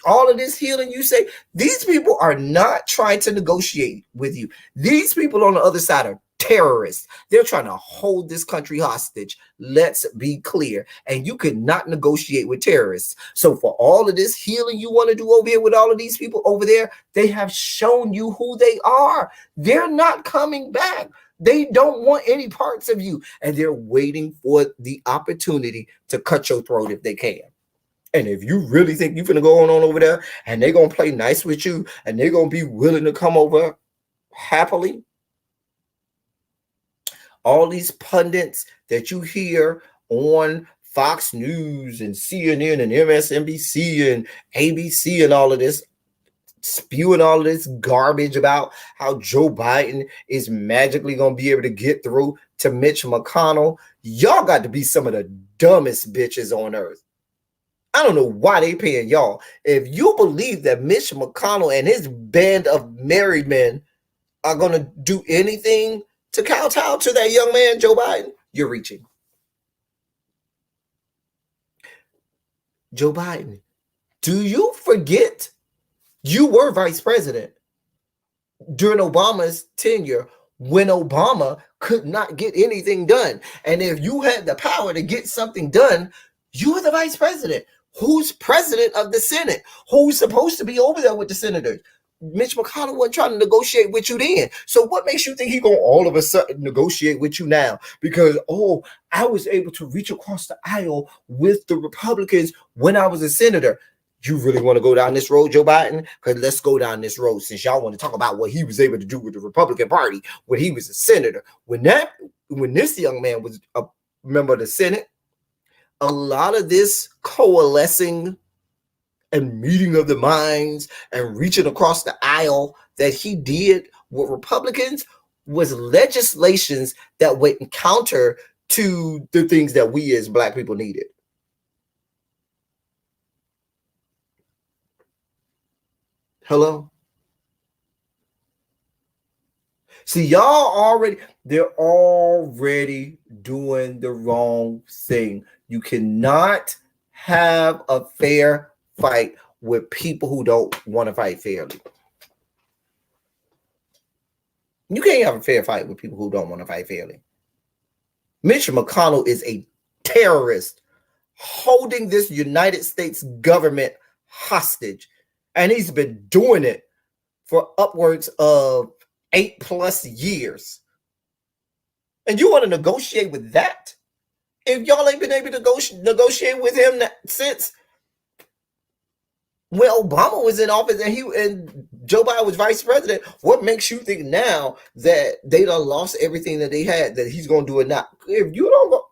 [SPEAKER 2] all of this healing. You say these people are not trying to negotiate with you. These people on the other side are terrorists. They're trying to hold this country hostage. Let's be clear. And you could not negotiate with terrorists. So for all of this healing you want to do over here with all of these people over there, they have shown you who they are. They're not coming back. They don't want any parts of you. And they're waiting for the opportunity to cut your throat if they can. And if you really think you're going to go on over there and they're going to play nice with you and they're going to be willing to come over happily, all these pundits that you hear on Fox News and CNN and MSNBC and ABC and all of this, spewing all of this garbage about how Joe Biden is magically going to be able to get through to Mitch McConnell. Y'all got to be some of the dumbest bitches on earth. I don't know why they paying y'all. If you believe that Mitch McConnell and his band of married men are going to do anything to kowtow to that young man, Joe Biden, you're reaching. Joe Biden, do you forget you were vice president during Obama's tenure when Obama could not get anything done? And if you had the power to get something done, you were the vice president. Who's president of the Senate? Who's supposed to be over there with the senators? Mitch McConnell wasn't trying to negotiate with you then. So what makes you think he's going to all of a sudden negotiate with you now? Because, oh, I was able to reach across the aisle with the Republicans when I was a senator. You really want to go down this road, Joe Biden? Because let's go down this road, since y'all want to talk about what he was able to do with the Republican Party when he was a senator. When this young man was a member of the Senate, a lot of this coalescing and meeting of the minds and reaching across the aisle that he did with Republicans was legislations that went counter to the things that we as Black people needed. Hello? See, they're already doing the wrong thing. You cannot have a fair fight with people who don't want to fight fairly. You can't have a fair fight with people who don't want to fight fairly. Mitch McConnell is a terrorist holding this United States government hostage. And he's been doing it for upwards of 8+ years. And you want to negotiate with that? If y'all ain't been able to negotiate with him since when Obama was in office and Joe Biden was vice president, what makes you think now that they done lost everything that they had, that he's going to do it now? If you don't go,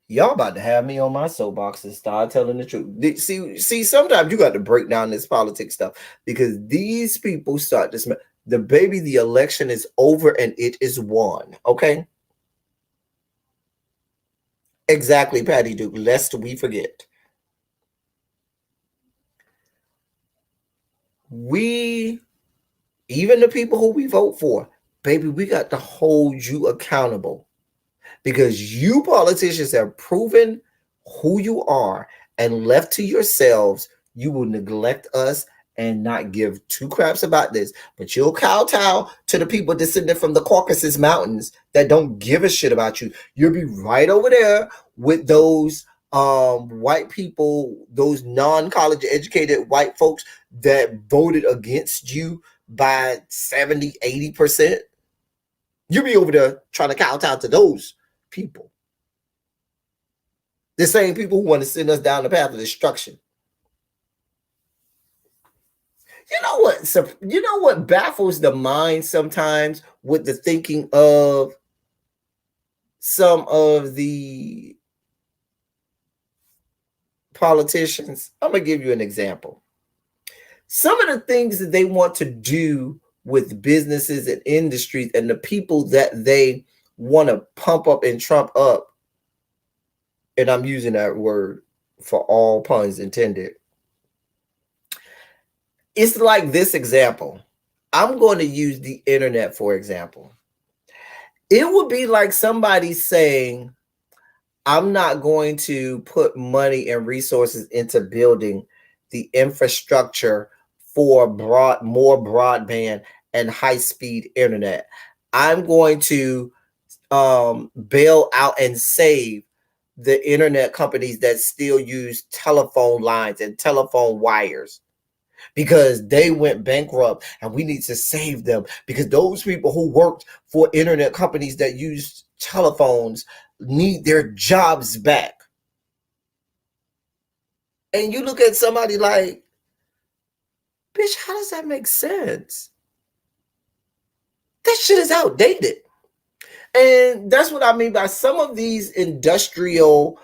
[SPEAKER 2] y'all about to have me on my soapbox and start telling the truth. See, sometimes you got to break down this politics stuff, because these people start to smell. The election is over and it is won. Okay. Exactly, Patty Duke, lest we forget. Even the people who we vote for, baby, we got to hold you accountable, because you politicians have proven who you are, and left to yourselves, you will neglect us and not give two craps about this. But you'll kowtow to the people descended from the Caucasus Mountains that don't give a shit about you. You'll be right over there with those white people, those non-college educated white folks that voted against you by 70-80%. You'll be over there trying to kowtow to those people. The same people who want to send us down the path of destruction. You know what baffles the mind sometimes with the thinking of some of the politicians? I'm going to give you an example. Some of the things that they want to do with businesses and industries and the people that they want to pump up and trump up, and I'm using that word for all puns intended. It's like this example. I'm going to use the internet for example. It would be like somebody saying, I'm not going to put money and resources into building the infrastructure for more broadband and high-speed internet. I'm going to bail out and save the internet companies that still use telephone lines and telephone wires, because they went bankrupt, and we need to save them, because those people who worked for internet companies that use telephones need their jobs back. And you look at somebody like, bitch, how does that make sense? That shit is outdated. And that's what I mean by some of these industrial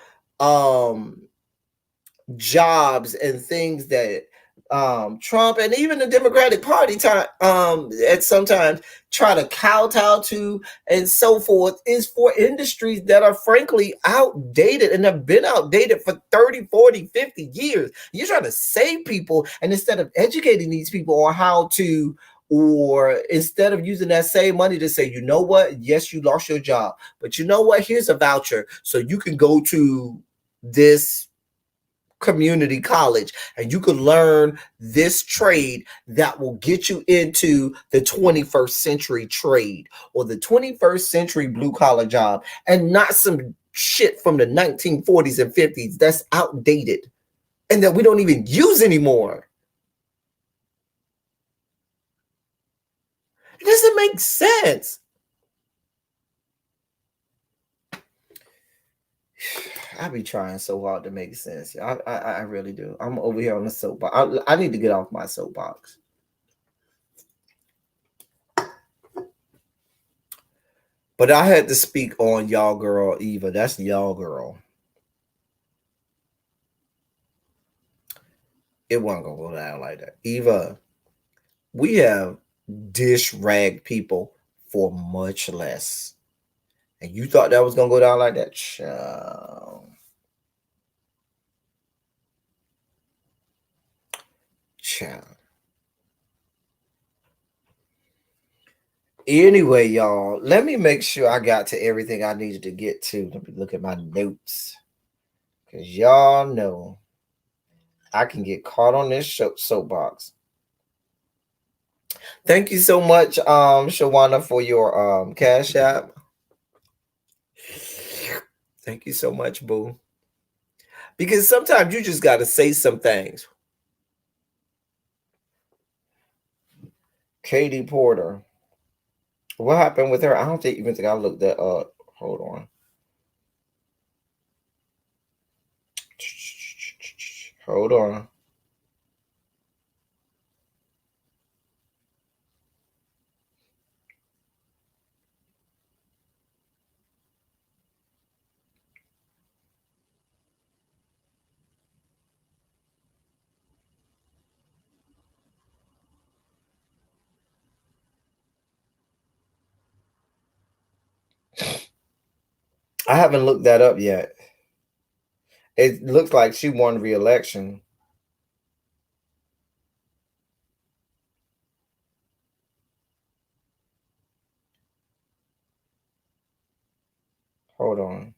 [SPEAKER 2] jobs and things that Trump and even the Democratic Party at sometimes try to kowtow to and so forth is for industries that are frankly outdated and have been outdated for 30, 40, 50 years. You're trying to save people, and instead of educating these people on how to, or instead of using that same money to say, you know what, yes, you lost your job, but you know what, here's a voucher so you can go to this community college and you can learn this trade that will get you into the 21st century trade or the 21st century blue collar job, and not some shit from the 1940s and 50s that's outdated and that we don't even use anymore. It doesn't make sense. I be trying so hard to make sense. I really do. I'm over here on the soapbox. I need to get off my soapbox. But I had to speak on y'all girl Eva. That's y'all girl. It wasn't gonna go down like that. Eva, we have dish rag people for much less. And you thought that was gonna go down like that? Child. Anyway, y'all, let me make sure I got to everything I needed to get to. Let me look at my notes. Because y'all know I can get caught on this soapbox. Thank you so much, Shawana, for your Cash App. Thank you so much, boo. Because sometimes you just got to say some things. Katie Porter. What happened with her? I don't even think I looked that up. Hold on. Hold on. I haven't looked that up yet. It looks like she won re-election. Hold on.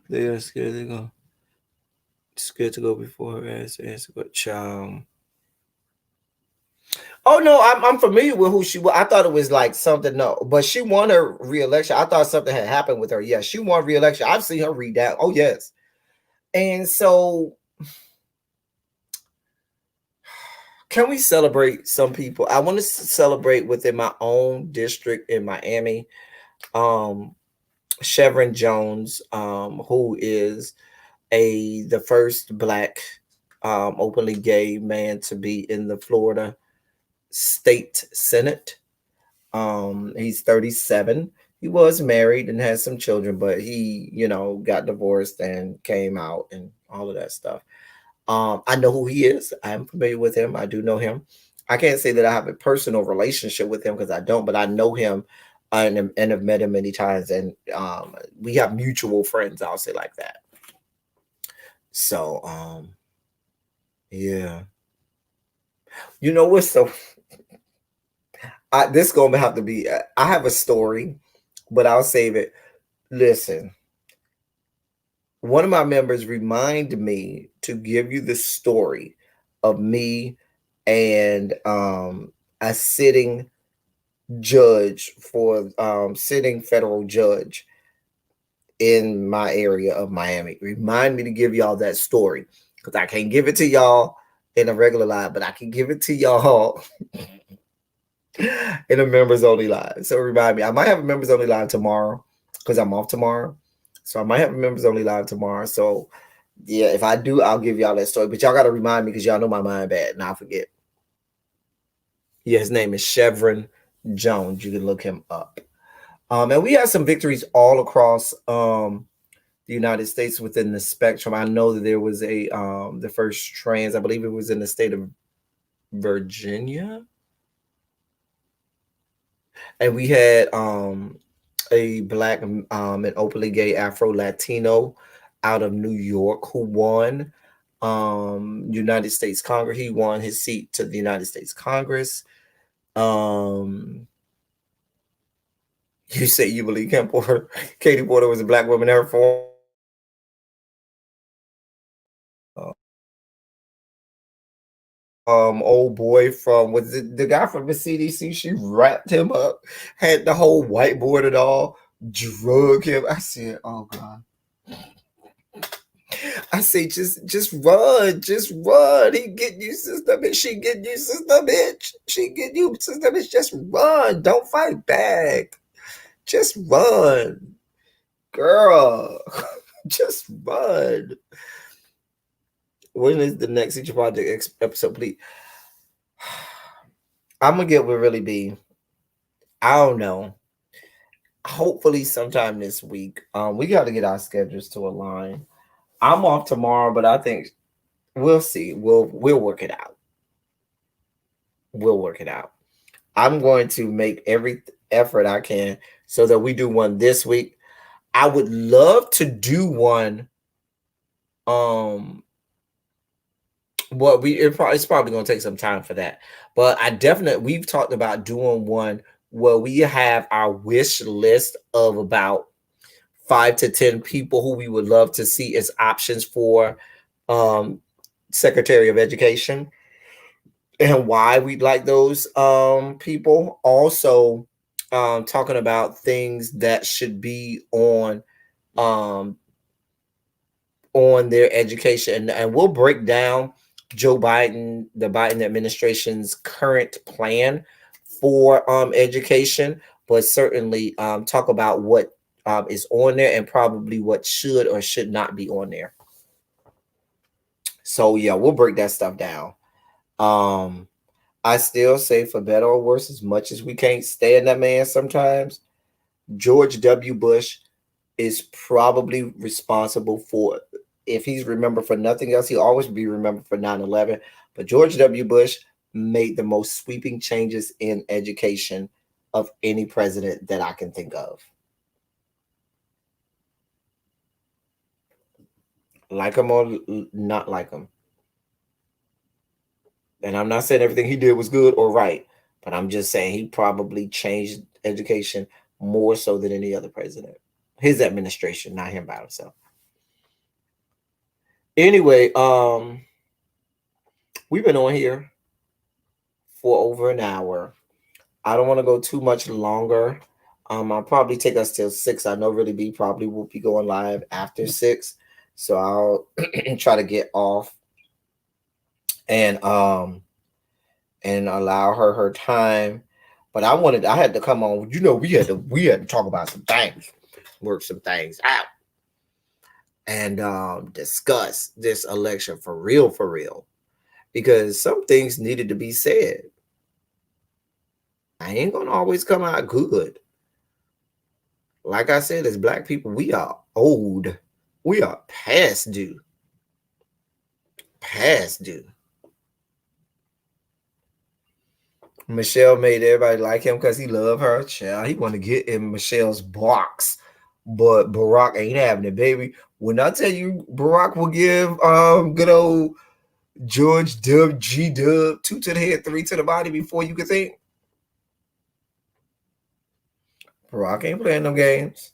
[SPEAKER 2] They are scared to go. Scared to go before her ass. But child. Oh no, I'm familiar with who she was. I thought it was like something. No, but she won her re-election. I thought something had happened with her. Yeah, she won re-election. I've seen her read that. Oh yes, and so can we celebrate some people? I want to celebrate within my own district in Miami. Chevron Jones, who is the first Black openly gay man to be in the Florida State Senate. He's 37. He was married and had some children, but he, got divorced and came out and all of that stuff. I know who he is. I'm familiar with him. I do know him. I can't say that I have a personal relationship with him because I don't, but I know him and have met him many times. And we have mutual friends, I'll say like that. So, yeah. You know what's so... this is going to have to be... I have a story, but I'll save it. Listen. One of my members reminded me to give you the story of me and a sitting judge for sitting federal judge in my area of Miami. Remind me to give y'all that story because I can't give it to y'all in a regular live, but I can give it to y'all in a members only live. So remind me, I might have a members only live tomorrow because I'm off tomorrow. So I might have a members only live tomorrow. So yeah, if I do, I'll give y'all that story. But y'all got to remind me because y'all know my mind bad and I forget. Yeah, his name is Chevron Jones. You can look him up. And we had some victories all across the the United States within the spectrum. I know that there was a the first trans, I believe it was in the state of Virginia, and we had a black and openly gay Afro Latino out of New York who won United States Congress. He won his seat to the United States Congress. Um you say you believe Kim Porter, Katie Porter was a black woman. Her form old boy from was it the guy from the CDC? She wrapped him up, had the whole whiteboard and all, drug him. I said, "Oh God." I say, just run, just run. He getting you, sister bitch. She getting you, sister bitch. She getting you, sister bitch. Just run. Don't fight back. Just run, girl. Just run. When is the next Teacher Project episode, please? I'm gonna get with Really B. I don't know. Hopefully sometime this week. We got to get our schedules to align. I'm off tomorrow, but I think we'll see. We'll work it out. We'll work it out. I'm going to make every effort I can so that we do one this week. I would love to do one. Well, it's probably going to take some time for that, but we've talked about doing one where we have our wish list of about 5 to 10 people who we would love to see as options for Secretary of Education, and why we'd like those people. Also, talking about things that should be um, on their education, and we'll break down the Biden administration's current plan for education, but certainly talk about what is on there and probably what should or should not be on there. So yeah, we'll break that stuff down. I still say, for better or worse, as much as we can't stand that man sometimes, George W. Bush is probably responsible for, if he's remembered for nothing else, he'll always be remembered for 9/11. But George W. Bush made the most sweeping changes in education of any president that I can think of. Like him or not like him. And I'm not saying everything he did was good or right, but I'm just saying he probably changed education more so than any other president. His administration, not him by himself. Anyway, we've been on here for over an hour. I don't want to go too much longer. I'll probably take us till 6. I know Really B probably will be going live after 6. So I'll try to get off and allow her time. But I had to come on. We had to talk about some things, work some things out, and discuss this election for real, because some things needed to be said. I ain't gonna always come out good. Like I said, as Black people, we are old. We are past due. Past due. Michelle made everybody like him because he loved her. Child, he want to get in Michelle's box, but Barack ain't having it, baby. When I tell you, Barack will give good old George G Dub 2 to the head, 3 to the body before you could think. Barack ain't playing no games.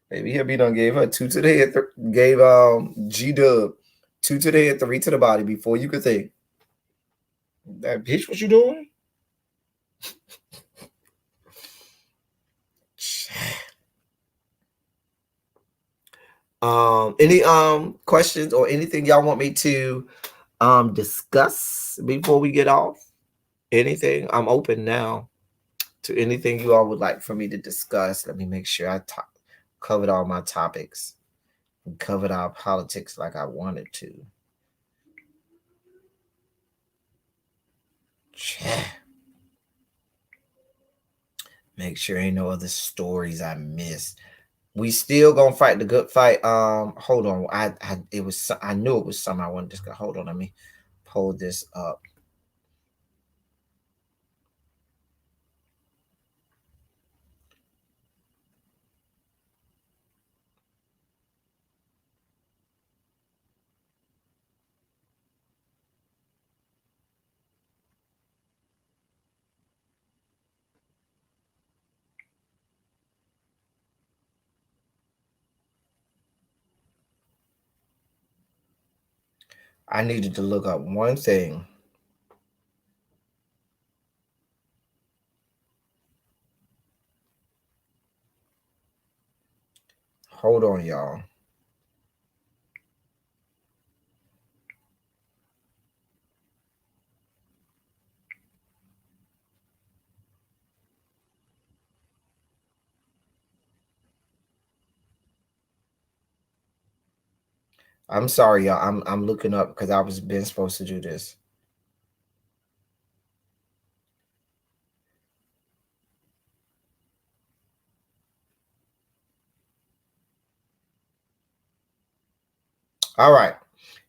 [SPEAKER 2] Maybe he'll be done. Gave her 2 to the head, gave G Dub 2 to the head, 3 to the body before you could think. That bitch, what you doing? Any questions or anything y'all want me to discuss before we get off? Anything? I'm open now to anything you all would like for me to discuss. Let me make sure I covered all my topics and covered our politics like I wanted to. Make sure ain't no other stories I missed. We still gonna fight the good fight. Hold on. I knew it was something I wanted to discuss. Hold on, let me pull this up. I needed to look up one thing. Hold on, y'all. I'm sorry, y'all. I'm looking up because I was been supposed to do this. All right.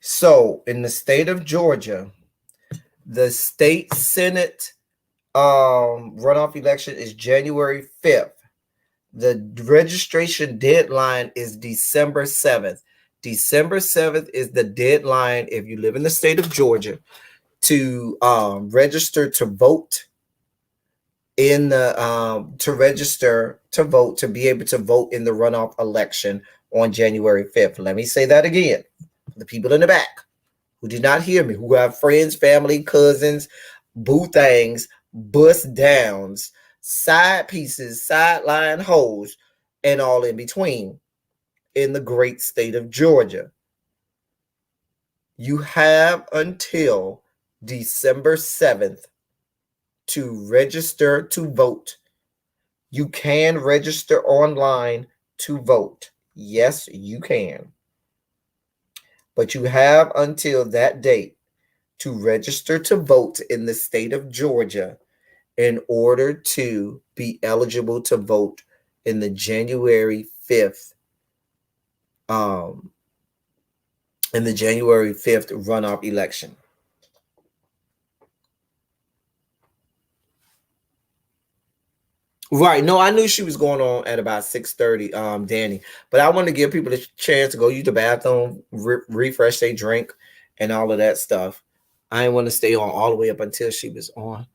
[SPEAKER 2] So in the state of Georgia, the state Senate runoff election is January 5th. The registration deadline is December 7th. December 7th is the deadline if you live in the state of Georgia to register to vote in the to register to vote to be able to vote in the runoff election on January 5th. Let me say that again. The people in the back who did not hear me, who have friends, family, cousins, boo things, bust downs, side pieces, sideline hoes, and all in between in the great state of Georgia. You have until December 7th to register to vote. You can register online to vote. Yes, you can. But you have until that date to register to vote in the state of Georgia in order to be eligible to vote in the January 5th runoff election. Right. No, I knew she was going on at about 6:30, Danny. But I want to give people a chance to go use the bathroom, refresh their drink, and all of that stuff. I didn't want to stay on all the way up until she was on.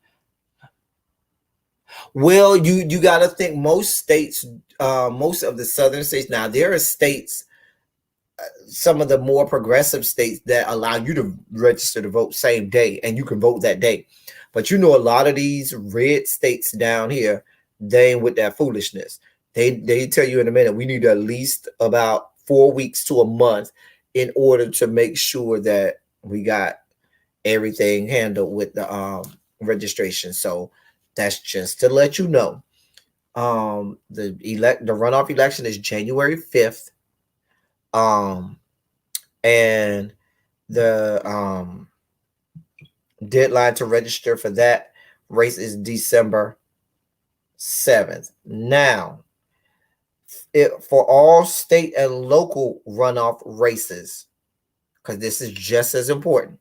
[SPEAKER 2] Well, you got to think most states, most of the southern states. Now there are states, some of the more progressive states that allow you to register to vote same day, and you can vote that day. But you know, a lot of these red states down here, they ain't with that foolishness. They tell you in a minute we need at least about 4 weeks to a month in order to make sure that we got everything handled with the registration. So that's just to let you know. The runoff election is January 5th. And the deadline to register for that race is December 7th. Now, for all state and local runoff races, because this is just as important,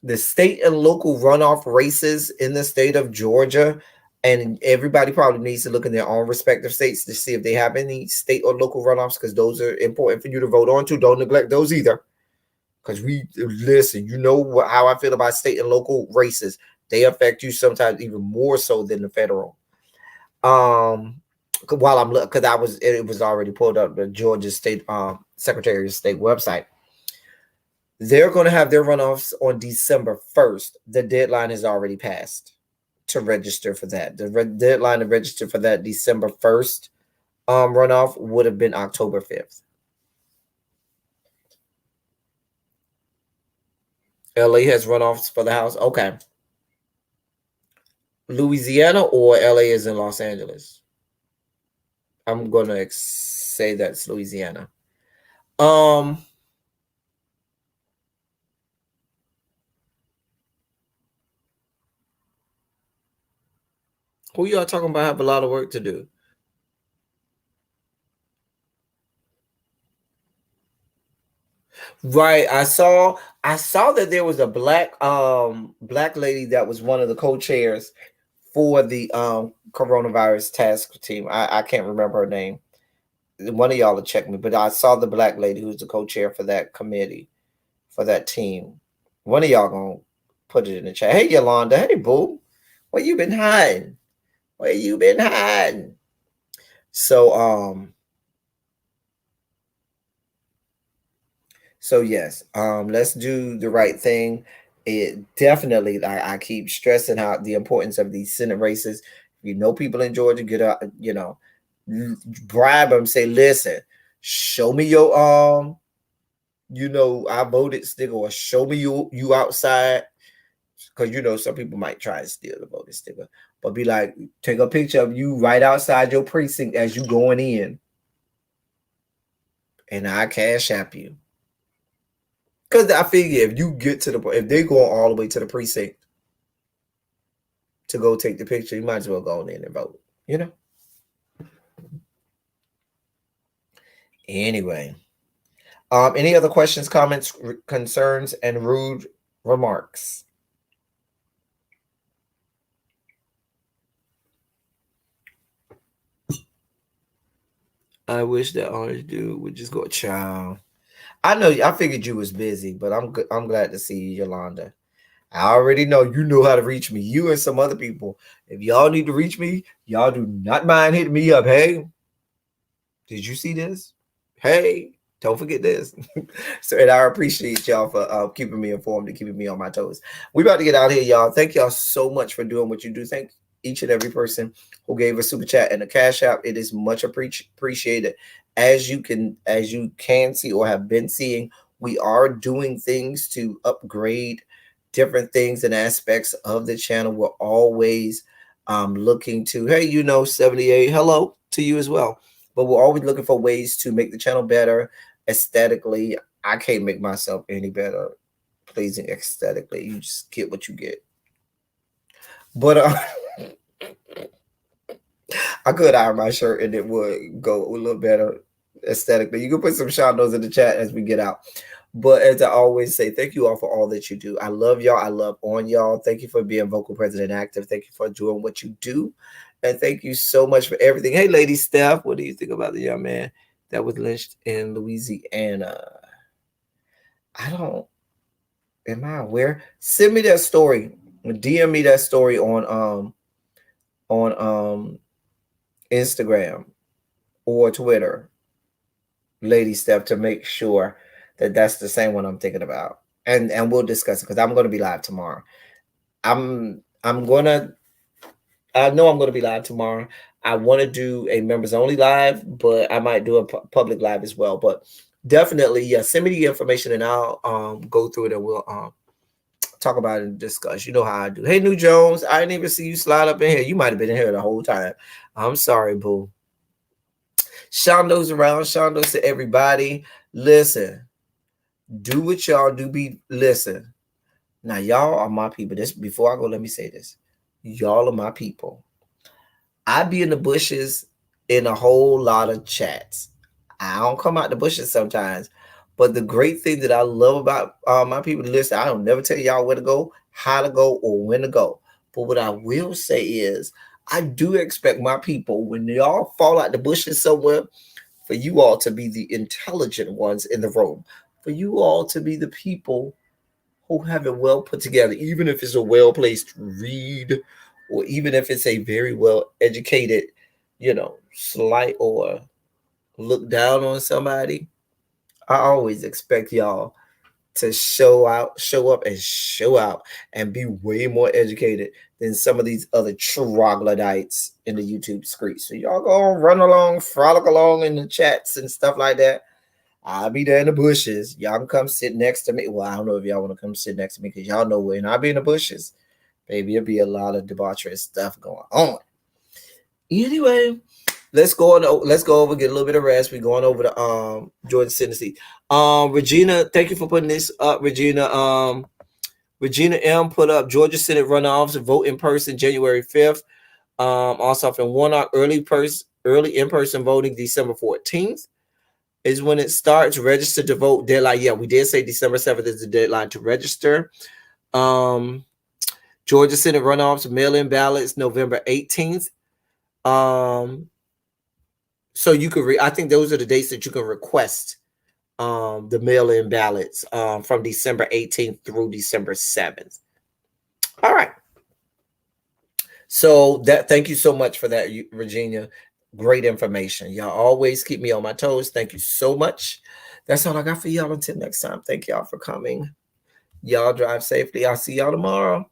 [SPEAKER 2] the state and local runoff races in the state of Georgia, and everybody probably needs to look in their own respective states to see if they have any state or local runoffs, because those are important for you to vote on too. Don't neglect those either. Because we listen, you know how I feel about state and local races. They affect you sometimes even more so than the federal. While I'm because it was already pulled up the Georgia State Secretary of State website. They're going to have their runoffs on December 1st. The deadline is already passed to register for that. The deadline to register for that December 1st runoff would have been October 5th. LA has runoffs for the House. Okay. Louisiana or LA is in Los Angeles? I'm going to say that's Louisiana. Who y'all talking about have a lot of work to do? Right. I saw that there was a black lady that was one of the co-chairs for the coronavirus task team. I can't remember her name. One of y'all will check me, but I saw the black lady who's the co-chair for that committee, for that team. One of y'all gonna put it in the chat. Hey Yolanda, hey boo. Where you been hiding? Where you been hiding? So So yes, let's do the right thing. It definitely, I keep stressing out the importance of these Senate races. You know, people in Georgia get up, bribe them, say, listen, show me your I voted sticker, or show me you outside, because some people might try to steal the voting sticker, but be like, take a picture of you right outside your precinct as you going in, and I cash app you. Because I figure if you get to if they're going all the way to the precinct to go take the picture, you might as well go in and vote, Anyway, any other questions, comments, concerns, and rude remarks? I wish that orange dude would just go, child. I figured you was busy, but I'm glad to see you, Yolanda. I already know you know how to reach me. You and some other people. If y'all need to reach me, y'all do not mind hitting me up. Hey, did you see this? Hey, don't forget this. So, and I appreciate y'all for keeping me informed and keeping me on my toes. We about to get out here, y'all. Thank y'all so much for doing what you do. Thank each and every person who gave a super chat and a cash app. It is much appreciated. As you can see or have been seeing, we are doing things to upgrade different things and aspects of the channel. We're always looking to, hey, 78, hello to you as well. But we're always looking for ways to make the channel better aesthetically. I can't make myself any better pleasing aesthetically. You just get what you get. But I could iron my shirt and it would go a little better aesthetically. You can put some shadows in the chat as we get out. But as I always say, thank you all for all that you do. I love y'all. I love on y'all. Thank you for being vocal, president, active. Thank you for doing what you do. And thank you so much for everything. Hey, Lady Steph, what do you think about the young man that was lynched in Louisiana? Am I aware? Send me that story. DM me that story on Instagram or Twitter, Lady Steph, to make sure that that's the same one I'm thinking about. And we'll discuss it, because I'm going to be live tomorrow. I know I'm going to be live tomorrow. I want to do a members only live, but I might do a public live as well. But definitely, yeah, send me the information and I'll go through it and we'll talk about it and discuss. You know how I do. Hey, New Jones, I didn't even see you slide up in here. You might have been in here the whole time. I'm sorry, boo. Shondo's around. Shondo's to everybody. Listen, do what y'all do. Listen. Now, y'all are my people. This, before I go, let me say this. Y'all are my people. I be in the bushes in a whole lot of chats. I don't come out the bushes sometimes. But the great thing that I love about my people, listen, I don't never tell y'all where to go, how to go, or when to go. But what I will say is, I do expect my people, when y'all fall out the bushes somewhere, for you all to be the intelligent ones in the room, for you all to be the people who have it well put together, even if it's a well-placed read, or even if it's a very well-educated, slight or look down on somebody. I always expect y'all to show up and show out and be way more educated than some of these other troglodytes in the YouTube streets. So y'all go run along, frolic along in the chats and stuff like that. I'll be there in the bushes. Y'all can come sit next to me. Well, I don't know if y'all want to come sit next to me, because y'all know when I be in the bushes, baby, it'll be a lot of debaucherous stuff going on. Anyway, let's go over, get a little bit of rest. We're going over to Georgia, Tennessee. Regina, thank you for putting this up, Regina. Regina M put up Georgia Senate runoffs, vote in person January 5th. Also from Warnock, early in-person voting December 14th. is when it starts. Register to vote deadline. Yeah, we did say December 7th is the deadline to register. Georgia Senate runoffs, mail-in ballots, November 18th. So you could I think those are the dates that you can request the mail-in ballots from December 18th through December 7th. All right. So thank you so much for that, Virginia. Great information. Y'all always keep me on my toes. Thank you so much. That's all I got for y'all. Until next time. Thank y'all for coming. Y'all drive safely. I'll see y'all tomorrow.